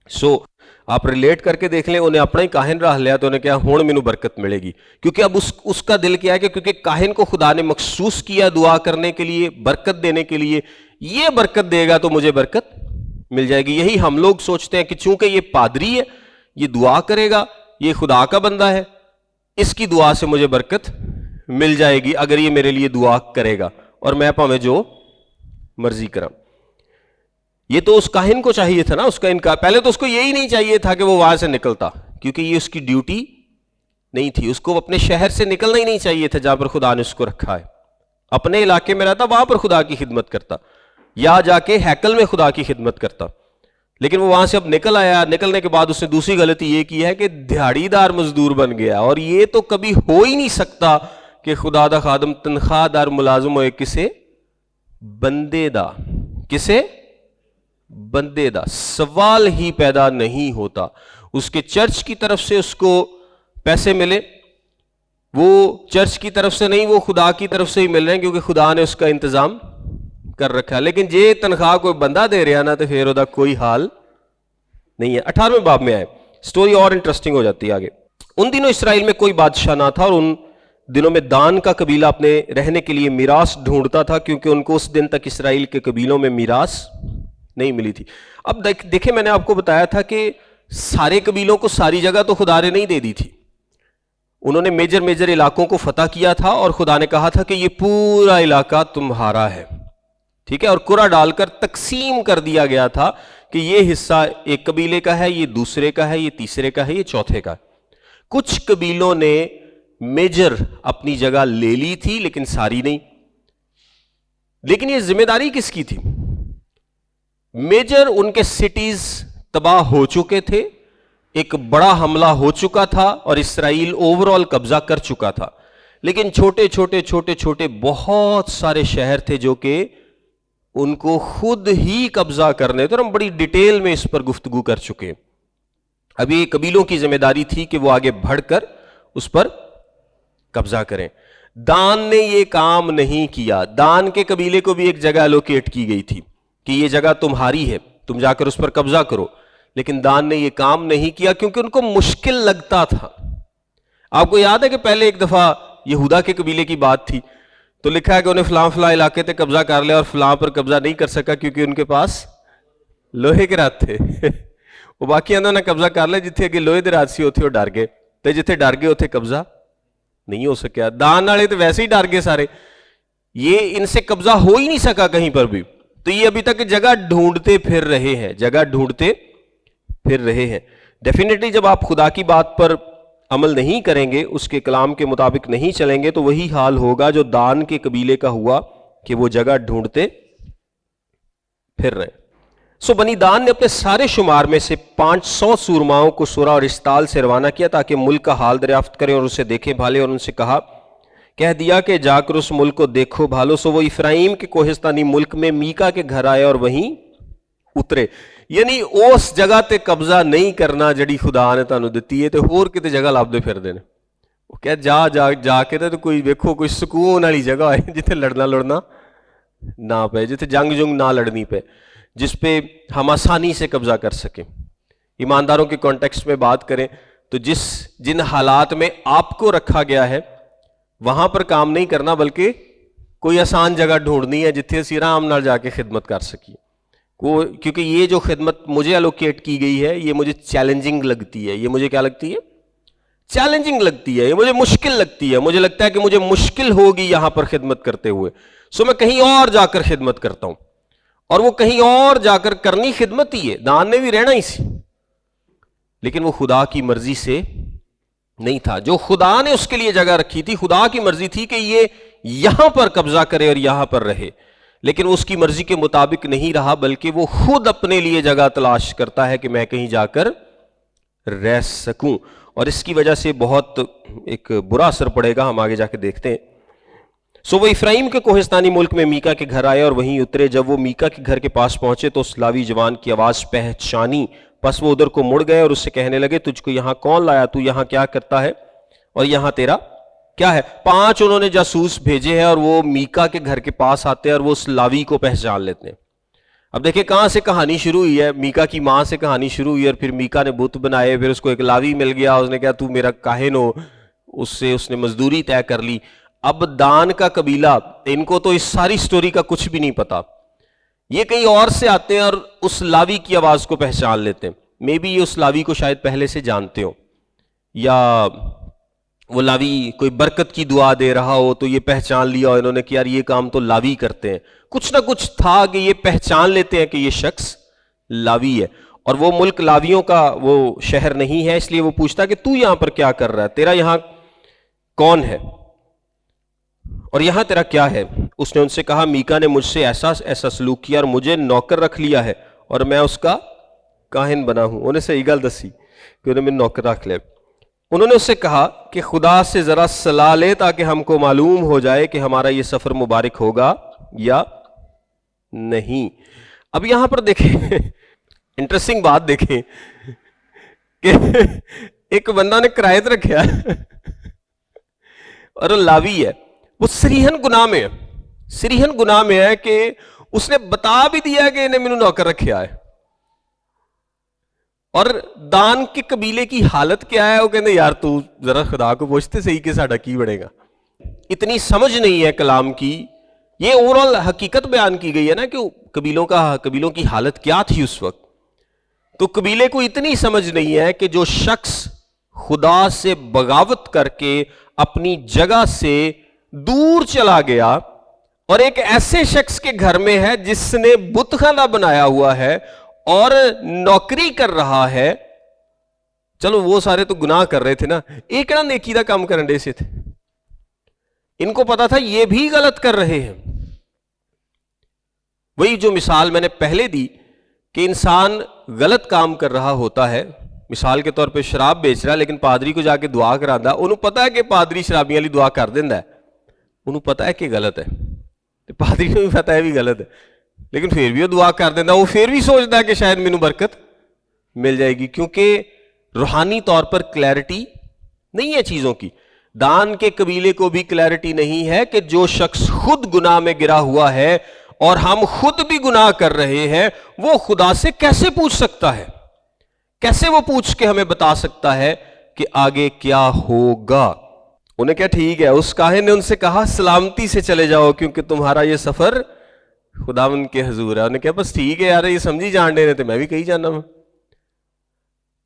سو آپ ریلیٹ کر کے دیکھ لیں, انہیں اپنا ہی کاہن راہ لیا تو انہیں کہا ہون مینوں برکت ملے گی, کیونکہ اب اس کا دل کیا ہے کہ کیونکہ کاہن کو خدا نے مخصوص کیا دعا کرنے کے لیے, برکت دینے کے لیے, یہ برکت دے گا تو مجھے برکت مل جائے گی. یہی ہم لوگ سوچتے ہیں کہ چونکہ یہ پادری ہے, یہ دعا کرے گا, یہ خدا کا بندہ ہے, اس کی دعا سے مجھے برکت مل جائے گی اگر یہ میرے لیے دعا کرے گا, اور میں پاویں جو مرضی کراں. یہ تو اس کاہن کو چاہیے تھا نا, اس کا انکار. پہلے تو اس کو یہی نہیں چاہیے تھا کہ وہ وہاں سے نکلتا, کیونکہ یہ اس کی ڈیوٹی نہیں تھی. اس کو اپنے شہر سے نکلنا ہی نہیں چاہیے تھا جہاں پر خدا نے اس کو رکھا ہے. اپنے علاقے میں رہتا، وہاں پر خدا کی خدمت کرتا، یا جا کے ہیکل میں خدا کی خدمت کرتا. لیکن وہ وہاں سے اب نکل آیا. نکلنے کے بعد اس نے دوسری غلطی یہ کی ہے کہ دیہڑی دار مزدور بن گیا. اور یہ تو کبھی ہو ہی نہیں سکتا کہ خدا دا خادم تنخواہ دار ملازم ہوئے کسے بندے دا، کسے بندے دا. سوال ہی پیدا نہیں ہوتا. اس کے چرچ کی طرف سے اس کو پیسے ملے، وہ چرچ کی طرف سے نہیں، وہ خدا کی طرف سے ہی مل رہے ہیں کیونکہ خدا نے اس کا انتظام کر رکھا. لیکن جے تنخواہ کوئی بندہ دے رہا نا تو پھر وہ کوئی حال نہیں ہے. 18ویں باب میں آئے، سٹوری اور انٹرسٹنگ ہو جاتی ہے آگے. ان دنوں اسرائیل میں کوئی بادشاہ نہ تھا، اور ان دنوں میں دان کا قبیلہ اپنے رہنے کے لیے میراث ڈھونڈتا تھا، کیونکہ ان کو اس دن تک اسرائیل کے قبیلوں میں میراث نہیں ملی تھی. اب دیکھیں، میں نے آپ کو بتایا تھا کہ سارے قبیلوں کو ساری جگہ تو خدا نے نہیں دے دی تھی. انہوں نے میجر علاقوں کو فتح کیا تھا، اور خدا نے کہا تھا کہ یہ پورا علاقہ تمہارا ہے، ٹھیک ہے. اور قرعہ ڈال کر تقسیم کر دیا گیا تھا کہ یہ حصہ ایک قبیلے کا ہے، یہ دوسرے کا ہے، یہ تیسرے کا ہے، یہ چوتھے کا ہے. کچھ قبیلوں نے میجر اپنی جگہ لے لی تھی لیکن ساری نہیں. لیکن یہ ذمہ داری کس کی تھی؟ میجر ان کے سٹیز تباہ ہو چکے تھے، ایک بڑا حملہ ہو چکا تھا اور اسرائیل اوورال قبضہ کر چکا تھا. لیکن چھوٹے بہت سارے شہر تھے جو کہ ان کو خود ہی قبضہ کرنے تھے، اور ہم بڑی ڈیٹیل میں اس پر گفتگو کر چکے. ابھی قبیلوں کی ذمہ داری تھی کہ وہ آگے بڑھ کر اس پر قبضہ کریں. دان نے یہ کام نہیں کیا. دان کے قبیلے کو بھی ایک جگہ الوکیٹ کی گئی تھی کہ یہ جگہ تمہاری ہے، تم جا کر اس پر قبضہ کرو. لیکن دان نے یہ کام نہیں کیا کیونکہ ان کو مشکل لگتا تھا. آپ کو یاد ہے کہ پہلے ایک دفعہ یہودا کے قبیلے کی بات تھی، تو لکھا ہے کہ انہیں فلاں علاقے تے قبضہ کر لیا اور فلاں پر قبضہ نہیں کر سکا کیونکہ ان کے پاس لوہے کے رات تھے. وہ باقی انہوں نے قبضہ کر لیا، جتھے اگے لوہے دے رات سی اتھے وہ ڈر گئے، تے جتھے ڈر گئے اتھے قبضہ نہیں ہو سکیا. دان والے تو ویسے ہی ڈر گئے سارے، یہ ان سے قبضہ ہو ہی نہیں سکا کہیں پر بھی. تو یہ ابھی تک جگہ ڈھونڈتے پھر رہے ہیں، جگہ ڈھونڈتے پھر رہے ہیں. ڈیفینیٹلی جب آپ خدا کی بات پر عمل نہیں کریں گے، اس کے کلام کے مطابق نہیں چلیں گے، تو وہی حال ہوگا جو دان کے قبیلے کا ہوا کہ وہ جگہ ڈھونڈتے پھر رہے. سو بنی دان نے اپنے سارے شمار میں سے 500 سورماؤں کو سورا اور اشتال سے روانہ کیا تاکہ ملک کا حال دریافت کریں اور اسے دیکھیں بھالے. اور ان سے کہہ دیا کہ جا کر اس ملک کو دیکھو بھالو. سو وہ افرایم کے کوہستانی ملک میں میکا کے گھر آئے اور وہیں اترے. یعنی اس جگہ تے قبضہ نہیں کرنا جڑی خدا نے تانوں دتی ہے تے ہور کتے جگہ لبدے پھردے نے. وہ کہ جا کے تے کوئی ویکھو کوئی سکون والی جگہ ہے جتھے لڑنا نہ پے، جتھے جنگ نہ لڑنی پے، جس پہ ہم آسانی سے قبضہ کر سکیں. ایمانداروں کے کانٹیکسٹ میں بات کریں تو جن حالات میں آپ کو رکھا گیا ہے وہاں پر کام نہیں کرنا، بلکہ کوئی آسان جگہ ڈھونڈنی ہے جتھے اسی آرام نال جا کے خدمت کر سکیے. کیونکہ یہ جو خدمت مجھے الوکیٹ کی گئی ہے یہ مجھے چیلنجنگ لگتی ہے. یہ مجھے کیا لگتی ہے؟ چیلنجنگ لگتی ہے. یہ مجھے مشکل لگتی ہے. مجھے لگتا ہے کہ مجھے مشکل ہوگی یہاں پر خدمت کرتے ہوئے. سو میں کہیں اور جا کر خدمت کرتا ہوں، اور وہ کہیں اور جا کر کرنی خدمت ہی ہے. دان نے بھی رہنا ہی سی، لیکن وہ خدا کی مرضی سے نہیں تھا. جو خدا نے اس کے لیے جگہ رکھی تھی، خدا کی مرضی تھی کہ یہ یہاں پر قبضہ کرے اور یہاں پر رہے. لیکن اس کی مرضی کے مطابق نہیں رہا، بلکہ وہ خود اپنے لیے جگہ تلاش کرتا ہے کہ میں کہیں جا کر رہ سکوں. اور اس کی وجہ سے بہت ایک برا اثر پڑے گا، ہم آگے جا کے دیکھتے ہیں. سو وہ افرایم کے کوہستانی ملک میں میکا کے گھر آئے اور وہیں اترے. جب وہ میکا کے گھر کے پاس پہنچے تو اس لاوی جوان کی آواز پہچانی. پس وہ ادھر کو مڑ گئے اور اس سے کہنے لگے تجھ کو یہاں کون لایا؟ تو یہاں کیا کرتا ہے اور یہاں تیرا کیا ہے؟ 5 انہوں نے جاسوس بھیجے ہیں اور وہ میکا کے گھر کے پاس آتے ہیں اور وہ اس لاوی کو پہچان لیتے ہیں. اب دیکھیں کہاں سے کہانی شروع ہوئی ہے. میکا کی ماں سے کہانی شروع ہوئی ہے، اور پھر میکا نے بت بنائے، پھر اس کو ایک لاوی مل گیا، اس نے کہا تو میرا کاہن ہو، اس نے مزدوری طے کر لی. اب دان کا قبیلہ، ان کو تو اس ساری سٹوری کا کچھ بھی نہیں پتا. یہ کہیں اور سے آتے ہیں اور اس لاوی کی آواز کو پہچان لیتے ہیں. مے بی یہ اس لاوی کو شاید پہلے سے جانتے ہو، یا وہ لاوی کوئی برکت کی دعا دے رہا ہو تو یہ پہچان لیا اور انہوں نے کہ یار یہ کام تو لاوی کرتے ہیں. کچھ نہ کچھ تھا کہ یہ پہچان لیتے ہیں کہ یہ شخص لاوی ہے. اور وہ ملک لاویوں کا وہ شہر نہیں ہے، اس لیے وہ پوچھتا کہ تو یہاں پر کیا کر رہا ہے، تیرا یہاں کون ہے؟ اور یہاں تیرا کیا ہے؟ اس نے ان سے کہا میکا نے مجھ سے ایسا سلوک کیا اور مجھے نوکر رکھ لیا ہے اور میں اس کا کاہن بنا ہوں. انہیں صحیح گل دسی کہ انہیں میں نوکر رکھ لیا. انہوں نے اس سے کہا کہ خدا سے ذرا صلاح لے تاکہ ہم کو معلوم ہو جائے کہ ہمارا یہ سفر مبارک ہوگا یا نہیں. اب یہاں پر دیکھیں انٹرسٹنگ بات دیکھیں کہ ایک بندہ نے کرایت رکھا اور وہ لاوی ہے, وہ سریحن گناہ میں ہے, سریحن گناہ میں ہے کہ اس نے بتا بھی دیا کہ انہیں مینوں نوکر رکھا ہے. اور دان کے قبیلے کی حالت کیا ہے, وہ کہتے یار تو ذرا خدا کو پوچھتے صحیح کہ ساڈا کی بنے گا. اتنی سمجھ نہیں ہے کلام کی. یہ اوورال حقیقت بیان کی گئی ہے نا کہ قبیلوں کی حالت کیا تھی اس وقت. تو قبیلے کو اتنی سمجھ نہیں ہے کہ جو شخص خدا سے بغاوت کر کے اپنی جگہ سے دور چلا گیا اور ایک ایسے شخص کے گھر میں ہے جس نے بت خانہ بنایا ہوا ہے اور نوکری کر رہا ہے. چلو وہ سارے تو گناہ کر رہے تھے نا, ایک نا نیکی دا کام کرنے سے تھے. ان کو پتا تھا یہ بھی غلط کر رہے ہیں. وہی جو مثال میں نے پہلے دی کہ انسان غلط کام کر رہا ہوتا ہے, مثال کے طور پہ شراب بیچ رہا ہے لیکن پادری کو جا کے دعا کراندا, انہوں پتا ہے کہ پادری شرابیاں والی دعا کر دیندا ہے, انہوں پتا ہے کہ غلط ہے, پادری کو بھی پتا ہے بھی غلط ہے, لیکن پھر بھی وہ دعا کر دینا. وہ پھر بھی سوچتا ہے کہ شاید مینوں برکت مل جائے گی, کیونکہ روحانی طور پر کلیئرٹی نہیں ہے چیزوں کی. دان کے قبیلے کو بھی کلیئرٹی نہیں ہے کہ جو شخص خود گناہ میں گرا ہوا ہے اور ہم خود بھی گناہ کر رہے ہیں, وہ خدا سے کیسے پوچھ سکتا ہے, کیسے وہ پوچھ کے ہمیں بتا سکتا ہے کہ آگے کیا ہوگا. انہیں کیا ٹھیک ہے. اس کاہن نے ان سے کہا سلامتی سے چلے جاؤ کیونکہ تمہارا یہ سفر خداوند کے حضور ہے. انہیں کہا بس ٹھیک ہے یار, یہ سمجھی جان دے رہے تھے, میں بھی کہیں جانا ہوں.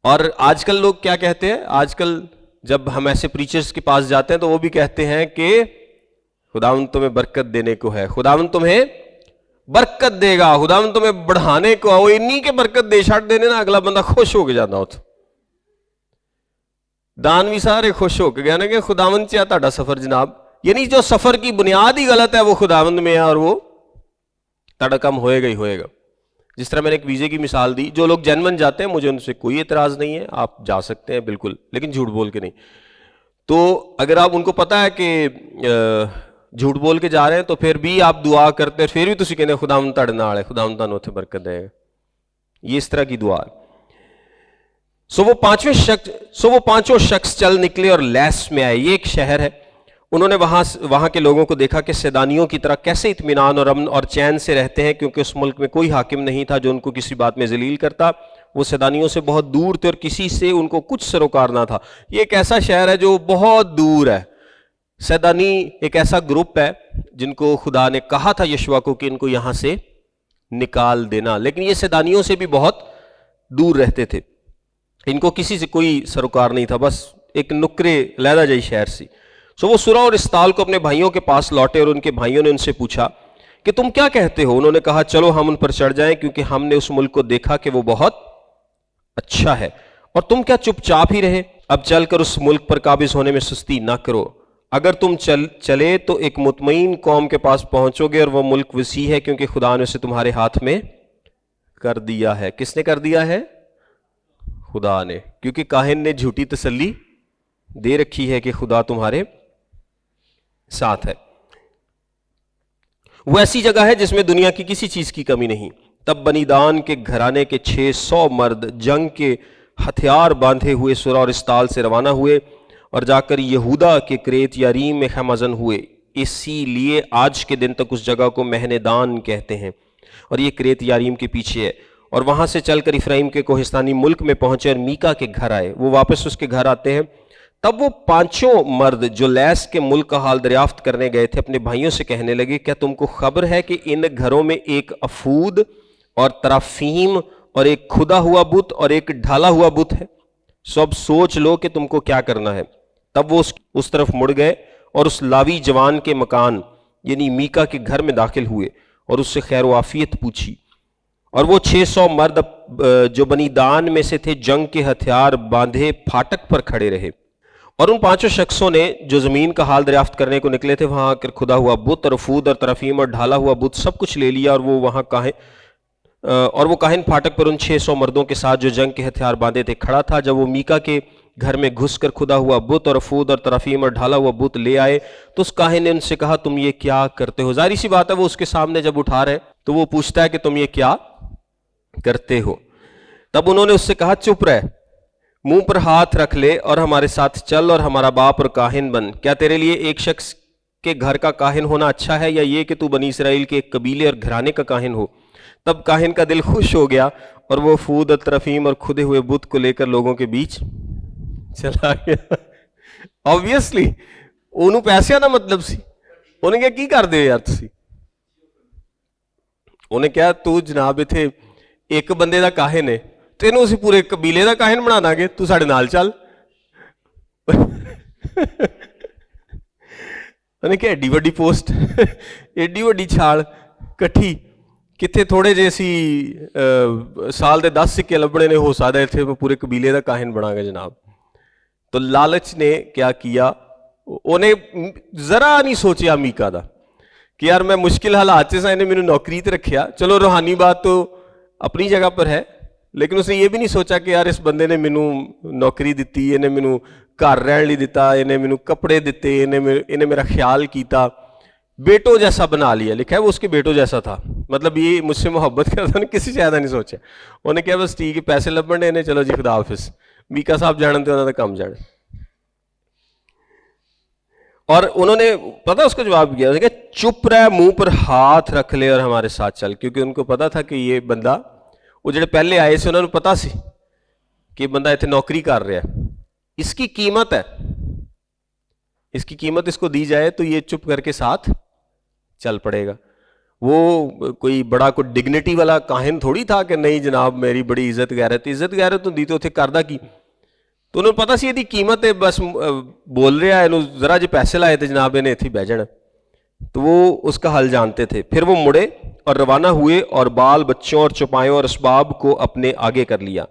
اور آج کل لوگ کیا کہتے ہیں, آج کل جب ہم ایسے پریچرز کے پاس جاتے ہیں تو وہ بھی کہتے ہیں کہ خداوند تمہیں برکت دینے کو ہے, خداوند تمہیں برکت دے گا, خداوند تمہیں بڑھانے کو ہے. وہ انہی کے برکت دے چھڑ دینے نا, اگلا بندہ خوش ہو کے جانا ہوتا. دان بھی سارے خوش ہو کے گیا نا کہ خداوند چاہتا تہاڈا سفر جناب, یعنی جو سفر کی بنیاد ہی غلط ہے وہ خداوند میں ہے اور وہ تہاڈا کام ہوئے گا ہی ہوئے گا. جس طرح میں نے ایک ویزے کی مثال دی, جو لوگ جنون جاتے ہیں مجھے ان سے کوئی اعتراض نہیں ہے, آپ جا سکتے ہیں بالکل, لیکن جھوٹ بول کے نہیں. تو اگر آپ ان کو پتا ہے کہ جھوٹ بول کے جا رہے ہیں تو پھر بھی آپ دعا کرتے ہیں, پھر بھی تسی کہنے خداوند تہاڈے نال ہے, خداوند تانوں اوتھے برکت دے گا. یہ اس طرح کی دعا ہے. سو وہ پانچوں شخص چل نکلے اور لیس میں آئے. یہ ایک شہر ہے. انہوں نے وہاں کے لوگوں کو دیکھا کہ سیدانیوں کی طرح کیسے اطمینان اور امن اور چین سے رہتے ہیں, کیونکہ اس ملک میں کوئی حاکم نہیں تھا جو ان کو کسی بات میں ذلیل کرتا. وہ سیدانیوں سے بہت دور تھے اور کسی سے ان کو کچھ سروکار نہ تھا. یہ ایک ایسا شہر ہے جو بہت دور ہے. سیدانی ایک ایسا گروپ ہے جن کو خدا نے کہا تھا یشوع کو کہ ان کو یہاں سے نکال دینا, لیکن یہ سیدانیوں سے بھی بہت دور رہتے تھے. ان کو کسی سے کوئی سروکار نہیں تھا, بس ایک نکرے علیحدہ جائی شہر سی. سو وہ سورہ اور استال کو اپنے بھائیوں کے پاس لوٹے اور ان کے بھائیوں نے ان سے پوچھا کہ تم کیا کہتے ہو؟ انہوں نے کہا چلو ہم ان پر چڑھ جائیں کیونکہ ہم نے اس ملک کو دیکھا کہ وہ بہت اچھا ہے. اور تم کیا چپ چاپ ہی رہے؟ اب چل کر اس ملک پر قابض ہونے میں سستی نہ کرو. اگر تم چلے تو ایک مطمئن قوم کے پاس پہنچو گے اور وہ ملک وسیع ہے کیونکہ خدا نے اسے تمہارے ہاتھ میں کر دیا ہے. کس نے کر دیا ہے؟ خدا نے, کیونکہ کاہن نے جھوٹی تسلی دے رکھی ہے کہ خدا تمہارے ساتھ ہے. وہ ایسی جگہ ہے جس میں دنیا کی کسی چیز کی کمی نہیں. تب بنی دان کے گھرانے کے 600 مرد جنگ کے ہتھیار باندھے ہوئے سورہ اور استال سے روانہ ہوئے اور جا کر یہودا کے کریت یاریم میں خیمہ زن ہوئے. اسی لیے آج کے دن تک اس جگہ کو مہنے دان کہتے ہیں اور یہ کریت یاریم کے پیچھے ہے. اور وہاں سے چل کر افرایم کے کوہستانی ملک میں پہنچے اور میکا کے گھر آئے. وہ واپس اس کے گھر آتے ہیں. تب وہ پانچوں مرد جو لیس کے ملک کا حال دریافت کرنے گئے تھے اپنے بھائیوں سے کہنے لگے کیا تم کو خبر ہے کہ ان گھروں میں ایک افود اور ترافیم اور ایک کھدا ہوا بت اور ایک ڈھالا ہوا بت ہے؟ سو اب سوچ لو کہ تم کو کیا کرنا ہے. تب وہ اس طرف مڑ گئے اور اس لاوی جوان کے مکان یعنی میکا کے گھر میں داخل ہوئے اور اس سے خیر و عافیت پوچھی. اور وہ 600 مرد جو بنی دان میں سے تھے جنگ کے ہتھیار باندھے پھاٹک پر کھڑے رہے. اور ان 5 شخصوں نے جو زمین کا حال دریافت کرنے کو نکلے تھے وہاں آ کر کھدا ہوا بت اور فود اور ترافیم اور ڈھالا ہوا بت سب کچھ لے لیا، اور وہ کاہن پھاٹک پر ان 600 مردوں کے ساتھ جو جنگ کے ہتھیار باندھے تھے کھڑا تھا۔ جب وہ میکا کے گھر میں گھس کر کھدا ہوا بت اور فود اور ترافیم اور ڈھالا ہوا بت لے آئے تو اس کاہن نے ان سے کہا تم یہ کیا کرتے ہو؟ ظاہری سی بات ہے وہ اس کے سامنے جب اٹھا رہے تو وہ پوچھتا ہے کہ تم یہ کیا کرتے ہو؟ تب انہوں نے اس سے کہا چپ رہ، منہ پر ہاتھ رکھ لے اور ہمارے ساتھ چل اور ہمارا باپ اور کاہن بن۔ کیا تیرے لیے ایک شخص کے گھر کا کاہن ہونا اچھا ہے یا یہ کہ تو بنی اسرائیل کے ایک قبیلے اور گھرانے کا کاہن ہو؟ تب کاہن کا دل خوش ہو گیا اور وہ فود اور ترافیم اور کھدے ہوئے بت کو لے کر لوگوں کے بیچ چلا گیا۔ آبویسلی انہوں پیسے نہ مطلب سی، انہیں کیا کی کر دے یار تسی، انہیں کیا تو جناب اتھے ایک بندے دا کاہن ہے تینوں اسی پورے قبیلے دا کاہن بنا دا گے، تو ساڑھے نال چل۔ انہیں کیا ایڈی وڈی پوسٹ ایڈی وڈی چھاڑ کٹھی کتھے تھوڑے جیسی سال دے 10 سکے لبڑے نے ہو سادہ تھے پورے قبیلے دا کاہن بنا گے جناب۔ تو لالچ نے کیا کیا، انہیں ذرا نہیں سوچیا میکا دا کہ یار میں مشکل حالات سے انہیں میں نے نوکری تے رکھیا، چلو روحانی بات تو اپنی جگہ پر ہے، لیکن اس نے یہ بھی نہیں سوچا کہ یار اس بندے نے مینوں نوکری دیتی، انہیں مینوں گھر رہن لی دیتا، انہیں مینوں کپڑے دیتے، انہیں میرا خیال کیتا، بیٹو جیسا بنا لیا۔ لکھا ہے وہ اس کے بیٹو جیسا تھا، مطلب یہ مجھ سے محبت کرتا، کسی شاید نہیں سوچا، انہیں کیا بس ٹھیک ہے پیسے لبن نے، چلو جی خدا حافظ، میکا صاحب جانن تے انہوں نے کام جانے۔ اور انہوں نے پتہ اس کا جواب کیا، انہوں نے کہا چپ رہ، منہ پر ہاتھ رکھ لے اور ہمارے ساتھ چل، کیونکہ ان کو پتا تھا کہ یہ بندہ، وہ جڑے پہلے آئے سے انہوں نے پتا سی کہ یہ بندہ اتنے نوکری کر رہا ہے، اس کی قیمت ہے، اس کی قیمت اس کو دی جائے تو یہ چپ کر کے ساتھ چل پڑے گا۔ وہ کوئی بڑا کوئی ڈگنیٹی والا کاہن تھوڑی تھا کہ نہیں جناب میری بڑی عزت غیرت تو دی تو اتنے کردہ کی، تو انہوں نے پتا سی یہ قیمت ہے، بس بول رہا ہے ذرا جی پیسے لائے تھے جناب انہیں اتھی بہ جانا، تو وہ اس کا حل جانتے تھے۔ پھر وہ مڑے اور روانہ ہوئے اور بال بچوں اور چوپایوں اور اسباب کو اپنے آگے کر لیا۔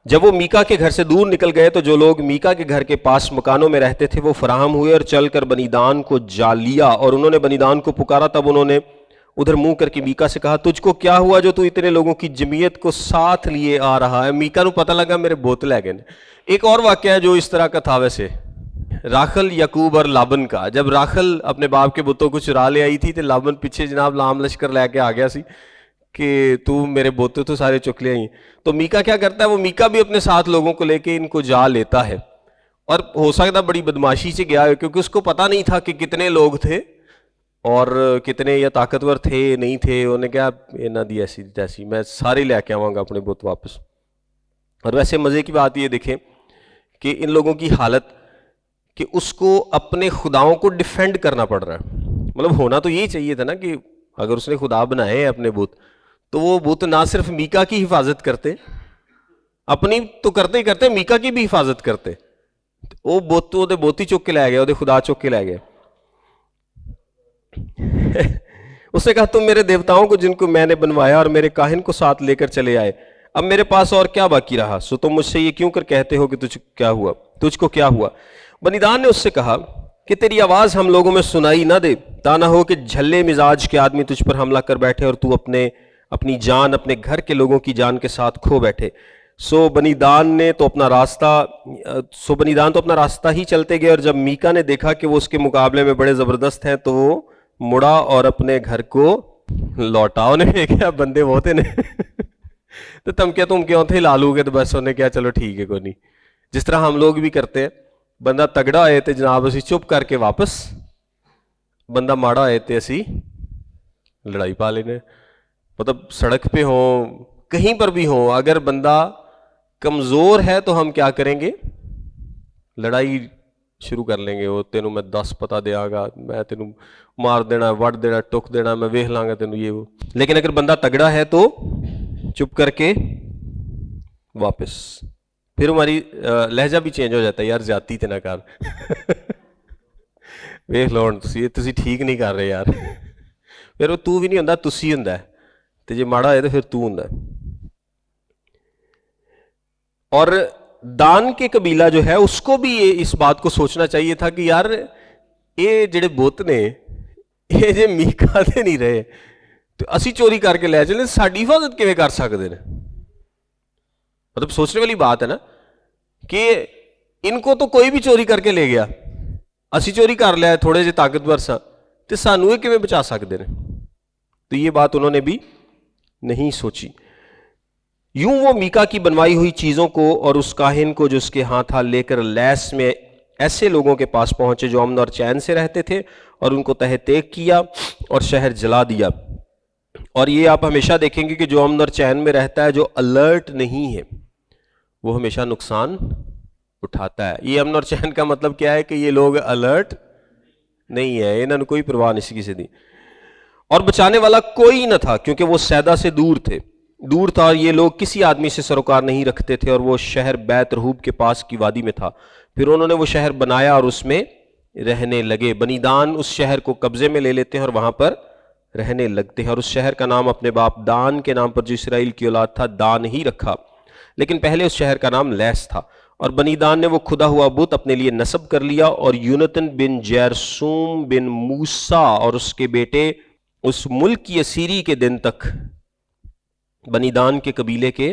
جب وہ میکا کے گھر سے دور نکل گئے تو جو لوگ میکا کے گھر کے پاس مکانوں میں رہتے تھے وہ فراہم ہوئے اور چل کر بنی دان کو جا لیا، اور انہوں نے بنی دان کو پکارا، تب انہوں نے ادھر منہ کر کے میکا سے کہا تجھ کو کیا ہوا جو تو اتنے لوگوں کی جمعیت کو ساتھ لیے آ رہا ہے؟ میکا نو پتہ لگا میرے بت لے گئے۔ ایک اور واقعہ ہے جو اس طرح کا تھا ویسے، راخل یعقوب اور لابن کا۔ جب راخل اپنے باپ کے بتوں کو چرا لے آئی تھی تو لابن پیچھے جناب لام لشکر لے کے آ گیا سی کہ تو میرے بوتے تو سارے چک لے آئی۔ تو میکا کیا کرتا ہے، وہ میکا بھی اپنے ساتھ لوگوں کو لے کے ان کو جا لیتا ہے، اور ہو سکتا بڑی بدماشی سے گیا ہے کیونکہ اس کو پتہ نہیں تھا کہ کتنے لوگ تھے اور کتنے یا طاقتور تھے نہیں تھے۔ انہوں نے کہا انہاں دی ایسی تیسی میں سارے لے کے آواں گا اپنے بت واپس۔ اور ویسے مزے کی بات یہ دیکھیں کہ ان لوگوں کی حالت کہ اس کو اپنے خداؤں کو ڈیفینڈ کرنا پڑ رہا ہے، مطلب ہونا تو یہی چاہیے تھا نا کہ اگر اس نے خدا بنائے ہیں اپنے بت تو وہ بت نہ صرف میکا کی حفاظت کرتے، اپنی تو کرتے ہی کرتے، میکا کی بھی حفاظت کرتے۔ وہ بت وہ بوتی چک کے لے گئے، وہ خدا چک کے لے گئے۔ اس نے کہا تم میرے دیوتاؤں کو جن کو میں نے بنوایا اور میرے کاہن کو ساتھ لے کر چلے آئے، اب میرے پاس اور کیا باقی رہا؟ سو تم مجھ سے یہ کیوں کر کہتے ہو کہ تجھ کو کیا ہوا؟ بنی دان نے اس سے کہا کہ تیری آواز ہم لوگوں میں سنائی نہ دے، تا نہ ہو کہ جھلے مزاج کے آدمی تجھ پر حملہ کر بیٹھے اور تو اپنی جان اپنے گھر کے لوگوں کی جان کے ساتھ کھو بیٹھے۔ سو بنی دان تو اپنا راستہ ہی چلتے گئے، اور جب میکا نے دیکھا کہ وہ اس کے مقابلے میں بڑے زبردست ہیں تو وہ مڑا اور اپنے گھر کو لوٹا۔ انہیں دیکھا بندے ہوتے نے تو تم کیوں تھے لالو کے، تو بس انہیں کیا چلو ٹھیک ہے کوئی نہیں، جس طرح ہم لوگ بھی کرتے ہیں، بندہ تگڑا ہوئے تو جناب اسی چپ کر کے واپس، بندہ ماڑا ہوئے تو اسی لڑائی پا لینے۔ مطلب سڑک پہ ہوں کہیں پر بھی ہوں، اگر بندہ کمزور ہے تو ہم کیا کریں گے؟ لڑائی شروع کر لیں گے۔ وہ تینوں میں 10 پتہ دیا گا، میں تینوں مار دینا، وڑ دینا، ٹک دینا، میں ویکھ لاں گا تینوں یہ وہ۔ لیکن اگر بندہ تگڑا ہے تو چپ کر کے واپس۔ پھر ہماری لہجہ بھی چینج ہو جاتا ہے، یار زیادتی تے نہ کر ویکھ لو تسی ٹھیک نہیں کر رہے یار، پھر وہ تو بھی نہیں ہوندا تسی ہوندا ہے، تے جے ماڑا ہوئے تو پھر تو ہوندا ہے۔ اور دان کے قبیلہ جو ہے اس کو بھی یہ اس بات کو سوچنا چاہیے تھا کہ یار یہ جڑے بت نے یہ جے میکا دے نہیں رہے تو اسی چوری کر کے لے چلے ساڈی حفاظت کیویں کر سکتے ہیں. مطلب سوچنے والی بات ہے نا کہ ان کو تو کوئی بھی چوری کر کے لے گیا, اسی چوری کر لیا تھوڑے جے طاقتور سا تو سانو یہ کیویں بچا سکتے ہیں. تو یہ بات انہوں نے بھی نہیں سوچی. یوں وہ میکا کی بنوائی ہوئی چیزوں کو اور اس کاہن کو جو اس کے ہاں تھا لے کر لیس میں ایسے لوگوں کے پاس پہنچے جو امن اور چین سے رہتے تھے, اور ان کو تہہ تیگ کیا اور شہر جلا دیا. اور یہ آپ ہمیشہ دیکھیں گے کہ جو امن اور چین میں رہتا ہے, جو الرٹ نہیں ہے, وہ ہمیشہ نقصان اٹھاتا ہے. یہ امن اور چین کا مطلب کیا ہے کہ یہ لوگ الرٹ نہیں ہے, انہوں نے کوئی پرواہ نہیں کسی دی. اور بچانے والا کوئی نہ تھا کیونکہ وہ سیدا سے دور تھا, اور یہ لوگ کسی آدمی سے سروکار نہیں رکھتے تھے, اور وہ شہر بیت رہوب کے پاس کی وادی میں تھا. پھر انہوں نے وہ شہر بنایا اور اس میں رہنے لگے. بنی دان اس شہر کو قبضے میں لے لیتے ہیں اور وہاں پر رہنے لگتے ہیں, اور اس شہر کا نام اپنے باپ دان کے نام پر جو اسرائیل کی اولاد تھا دان ہی رکھا, لیکن پہلے اس شہر کا نام لیس تھا. اور بنی دان نے وہ کھدا ہوا بت اپنے لیے نصب کر لیا, اور یونتن بن جیرسوم بن موسیٰ اور اس کے بیٹے اس ملک کی اسیری کے دن تک بنی دان کے قبیلے کے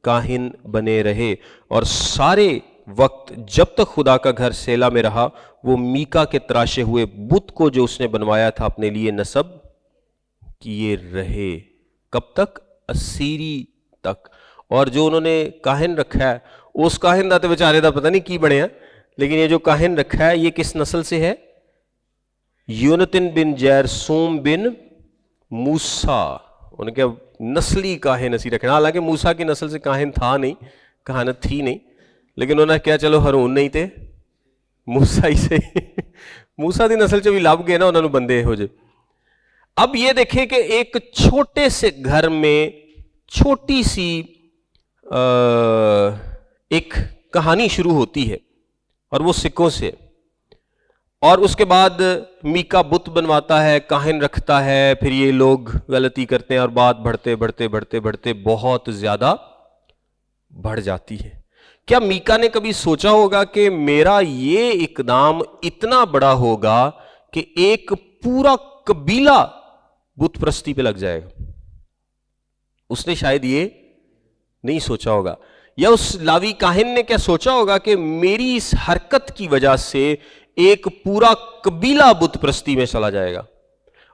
کاہن بنے رہے. اور سارے وقت جب تک خدا کا گھر سیلا میں رہا وہ میکا کے تراشے ہوئے بت کو جو اس نے بنوایا تھا اپنے لیے نصب کیے رہے. کب تک؟ اسیری تک. اور جو انہوں نے کاہن رکھا ہے اس کاہن دا تے بیچارے دا پتہ نہیں کی بنے ہیں, لیکن یہ جو کاہن رکھا ہے یہ کس نسل سے ہے؟ یونتن بن جیرسوم بن موسیٰ. انہوں نے کہا نسلی کاہن اسی رکھنا, حالانکہ موسیٰ کی نسل سے کاہن تھا نہیں, کہانت تھی نہیں, لیکن انہوں نے کیا چلو ہارون نہیں تھے موسیٰ ہی سے موسیٰ دی نسل چ بھی لب گئے نا انہوں نے بندے ہو جائے. اب یہ دیکھیں کہ ایک چھوٹے سے گھر میں چھوٹی سی ایک کہانی شروع ہوتی ہے, اور وہ سکوں سے. اور اس کے بعد میکا بت بنواتا ہے, کاہن رکھتا ہے, پھر یہ لوگ غلطی کرتے ہیں اور بات بڑھتے بہت زیادہ بڑھ جاتی ہے. کیا میکا نے کبھی سوچا ہوگا کہ میرا یہ اقدام اتنا بڑا ہوگا کہ ایک پورا قبیلہ بت پرستی پہ لگ جائے گا؟ اس نے شاید یہ نہیں سوچا ہوگا. یا اس لاوی کاہن نے کیا سوچا ہوگا کہ میری اس حرکت کی وجہ سے ایک پورا قبیلہ بت پرستی میں چلا جائے گا؟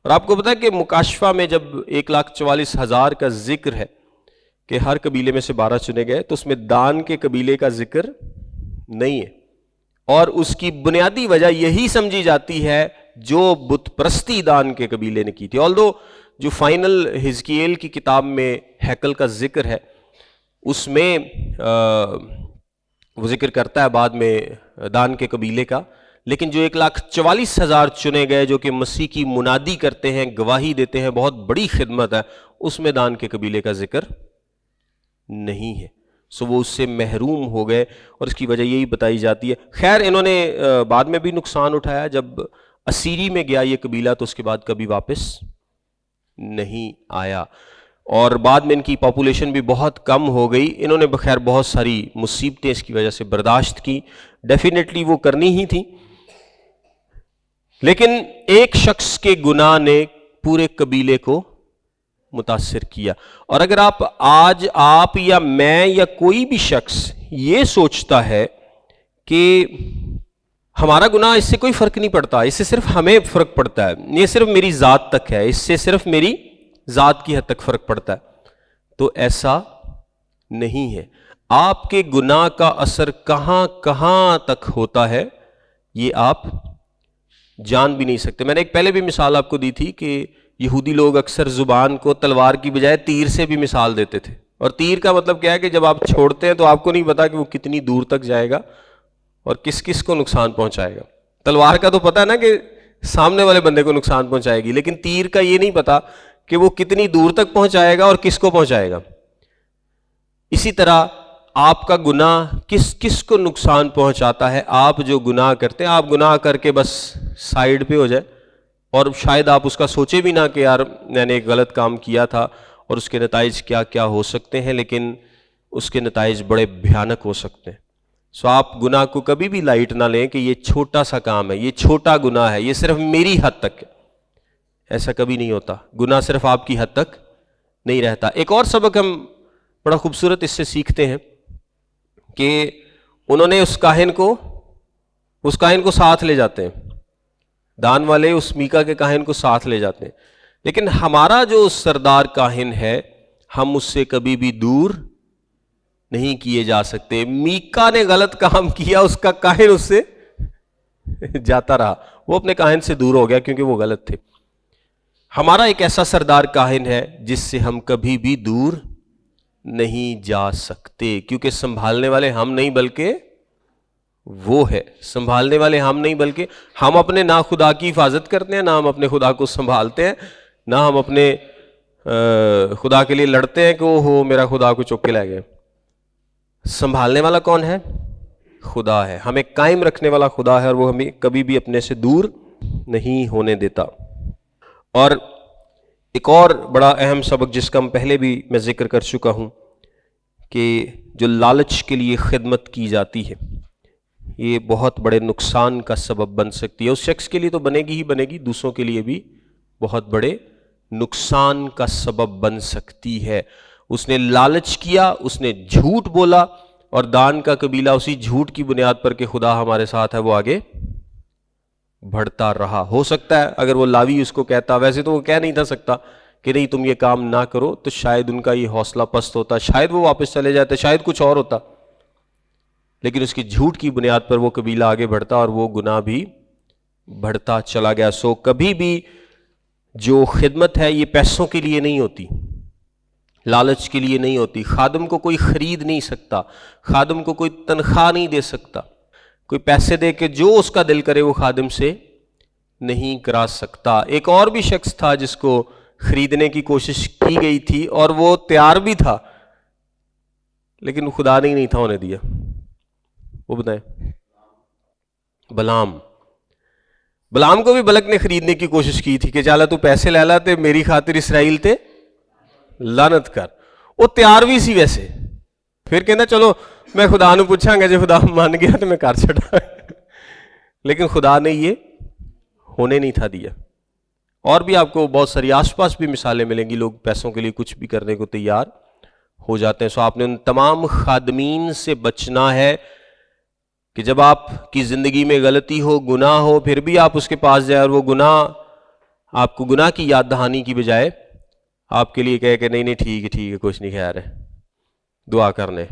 اور آپ کو پتا ہے کہ مکاشفہ میں جب 1,44,000 کا ذکر ہے کہ ہر قبیلے میں سے 12 چنے گئے, تو اس میں دان کے قبیلے کا ذکر نہیں ہے, اور اس کی بنیادی وجہ یہی سمجھی جاتی ہے جو بت پرستی دان کے قبیلے نے کی تھی. آلدو جو فائنل حزقیل کی کتاب میں ہیکل کا ذکر ہے اس میں وہ ذکر کرتا ہے بعد میں دان کے قبیلے کا, لیکن جو 1,44,000 چنے گئے جو کہ مسیح کی منادی کرتے ہیں, گواہی دیتے ہیں, بہت بڑی خدمت ہے, اس میں دان کے قبیلے کا ذکر نہیں ہے. سو وہ اس سے محروم ہو گئے, اور اس کی وجہ یہی بتائی جاتی ہے. خیر انہوں نے بعد میں بھی نقصان اٹھایا, جب اسیری میں گیا یہ قبیلہ تو اس کے بعد کبھی واپس نہیں آیا, اور بعد میں ان کی پاپولیشن بھی بہت کم ہو گئی. انہوں نے بخیر بہت ساری مصیبتیں اس کی وجہ سے برداشت کی, ڈیفینیٹلی وہ کرنی ہی تھی, لیکن ایک شخص کے گناہ نے پورے قبیلے کو متاثر کیا. اور اگر آپ یا میں یا کوئی بھی شخص یہ سوچتا ہے کہ ہمارا گناہ اس سے کوئی فرق نہیں پڑتا, اس سے صرف ہمیں فرق پڑتا ہے, یہ صرف میری ذات تک ہے, اس سے صرف میری ذات کی حد تک فرق پڑتا ہے, تو ایسا نہیں ہے. آپ کے گناہ کا اثر کہاں کہاں تک ہوتا ہے یہ آپ جان بھی نہیں سکتے. میں نے ایک پہلے بھی مثال آپ کو دی تھی کہ یہودی لوگ اکثر زبان کو تلوار کی بجائے تیر سے بھی مثال دیتے تھے, اور تیر کا مطلب کیا ہے کہ جب آپ چھوڑتے ہیں تو آپ کو نہیں پتا کہ وہ کتنی دور تک جائے گا اور کس کس کو نقصان پہنچائے گا. تلوار کا تو پتا ہے نا کہ سامنے والے بندے کو نقصان پہنچائے گی, لیکن تیر کا یہ نہیں پتا کہ وہ کتنی دور تک پہنچائے گا اور کس کو پہنچائے گا. اسی طرح آپ کا گناہ کس کس کو نقصان پہنچاتا ہے. آپ جو گناہ کرتے ہیں, آپ گناہ کر کے بس سائیڈ پہ ہو جائے, اور شاید آپ اس کا سوچے بھی نہ کہ یار میں نے ایک غلط کام کیا تھا اور اس کے نتائج کیا کیا ہو سکتے ہیں, لیکن اس کے نتائج بڑے بھیانک ہو سکتے ہیں. سو آپ گناہ کو کبھی بھی لائٹ نہ لیں کہ یہ چھوٹا سا کام ہے, یہ چھوٹا گناہ ہے, یہ صرف میری حد تک ہے. ایسا کبھی نہیں ہوتا. گناہ صرف آپ کی حد تک نہیں رہتا. ایک اور سبق ہم بڑا خوبصورت اس سے سیکھتے ہیں کہ انہوں نے اس کاہن کو ساتھ لے جاتے ہیں. دان والے اس میکا کے کاہن کو ساتھ لے جاتے ہیں, لیکن ہمارا جو سردار کاہن ہے ہم اس سے کبھی بھی دور نہیں کیے جا سکتے. میکا نے غلط کام کیا, اس کا کاہن اس سے جاتا رہا, وہ اپنے کاہن سے دور ہو گیا کیونکہ وہ غلط تھے. ہمارا ایک ایسا سردار کاہن ہے جس سے ہم کبھی بھی دور نہیں جا سکتے, کیونکہ سنبھالنے والے ہم نہیں بلکہ وہ ہے. سنبھالنے والے ہم نہیں بلکہ ہم اپنے نہ خدا کی حفاظت کرتے ہیں, نہ ہم اپنے خدا کو سنبھالتے ہیں, نہ ہم اپنے خدا کے لیے لڑتے ہیں کہ وہ ہو میرا خدا کو چک کے لے گئے. سنبھالنے والا کون ہے؟ خدا ہے. ہمیں قائم رکھنے والا خدا ہے, اور وہ ہمیں کبھی بھی اپنے سے دور نہیں ہونے دیتا. اور ایک اور بڑا اہم سبق جس کا پہلے بھی میں ذکر کر چکا ہوں کہ جو لالچ کے لیے خدمت کی جاتی ہے یہ بہت بڑے نقصان کا سبب بن سکتی ہے. اس شخص کے لیے تو بنے گی ہی بنے گی, دوسروں کے لیے بھی بہت بڑے نقصان کا سبب بن سکتی ہے. اس نے لالچ کیا, اس نے جھوٹ بولا, اور دان کا قبیلہ اسی جھوٹ کی بنیاد پر کہ خدا ہمارے ساتھ ہے وہ آگے بڑھتا رہا. ہو سکتا ہے اگر وہ لاوی اس کو کہتا, ویسے تو وہ کہہ نہیں تھا سکتا کہ نہیں تم یہ کام نہ کرو, تو شاید ان کا یہ حوصلہ پست ہوتا, شاید وہ واپس چلے جاتے, شاید کچھ اور ہوتا. لیکن اس کی جھوٹ کی بنیاد پر وہ قبیلہ آگے بڑھتا اور وہ گناہ بھی بڑھتا چلا گیا. سو کبھی بھی جو خدمت ہے یہ پیسوں کے لیے نہیں ہوتی, لالچ کے لیے نہیں ہوتی. خادم کو کوئی خرید نہیں سکتا, خادم کو کوئی تنخواہ نہیں دے سکتا, کوئی پیسے دے کے جو اس کا دل کرے وہ خادم سے نہیں کرا سکتا. ایک اور بھی شخص تھا جس کو خریدنے کی کوشش کی گئی تھی اور وہ تیار بھی تھا, لیکن خدا نے نہیں تھا ہونے دیا. وہ بتائیں, بلعام کو بھی بلک نے خریدنے کی کوشش کی تھی کہ چالا تو پیسے لے لا تے میری خاطر اسرائیل تے لعنت کر. وہ تیار بھی سی ویسے, پھر کہنا چلو میں خدا نے پوچھاں گا, جو خدا مان گیا تو میں کر چھڑا, لیکن خدا نے یہ ہونے نہیں تھا دیا. اور بھی آپ کو بہت ساری آس پاس بھی مثالیں ملیں گی, لوگ پیسوں کے لیے کچھ بھی کرنے کو تیار ہو جاتے ہیں. سو آپ نے ان تمام خادمین سے بچنا ہے کہ جب آپ کی زندگی میں غلطی ہو, گناہ ہو, پھر بھی آپ اس کے پاس جائیں اور وہ گناہ آپ کو گناہ کی یاد دہانی کی بجائے آپ کے لیے کہے کہ نہیں ٹھیک ہے کچھ نہیں خیر ہے, دعا کرنے.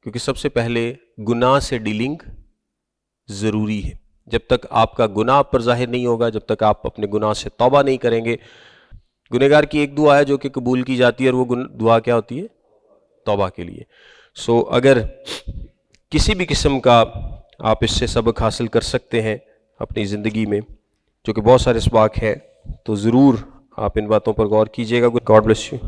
کیونکہ سب سے پہلے گناہ سے ڈیلنگ ضروری ہے. جب تک آپ کا گناہ آپ پر ظاہر نہیں ہوگا, جب تک آپ اپنے گناہ سے توبہ نہیں کریں گے. گنہگار کی ایک دعا ہے جو کہ قبول کی جاتی ہے, اور وہ دعا کیا ہوتی ہے؟ توبہ کے لیے. سو اگر کسی بھی قسم کا آپ اس سے سبق حاصل کر سکتے ہیں اپنی زندگی میں, جو کہ بہت سارے اسباق ہیں, تو ضرور آپ ان باتوں پر غور کیجیے گا. God bless you.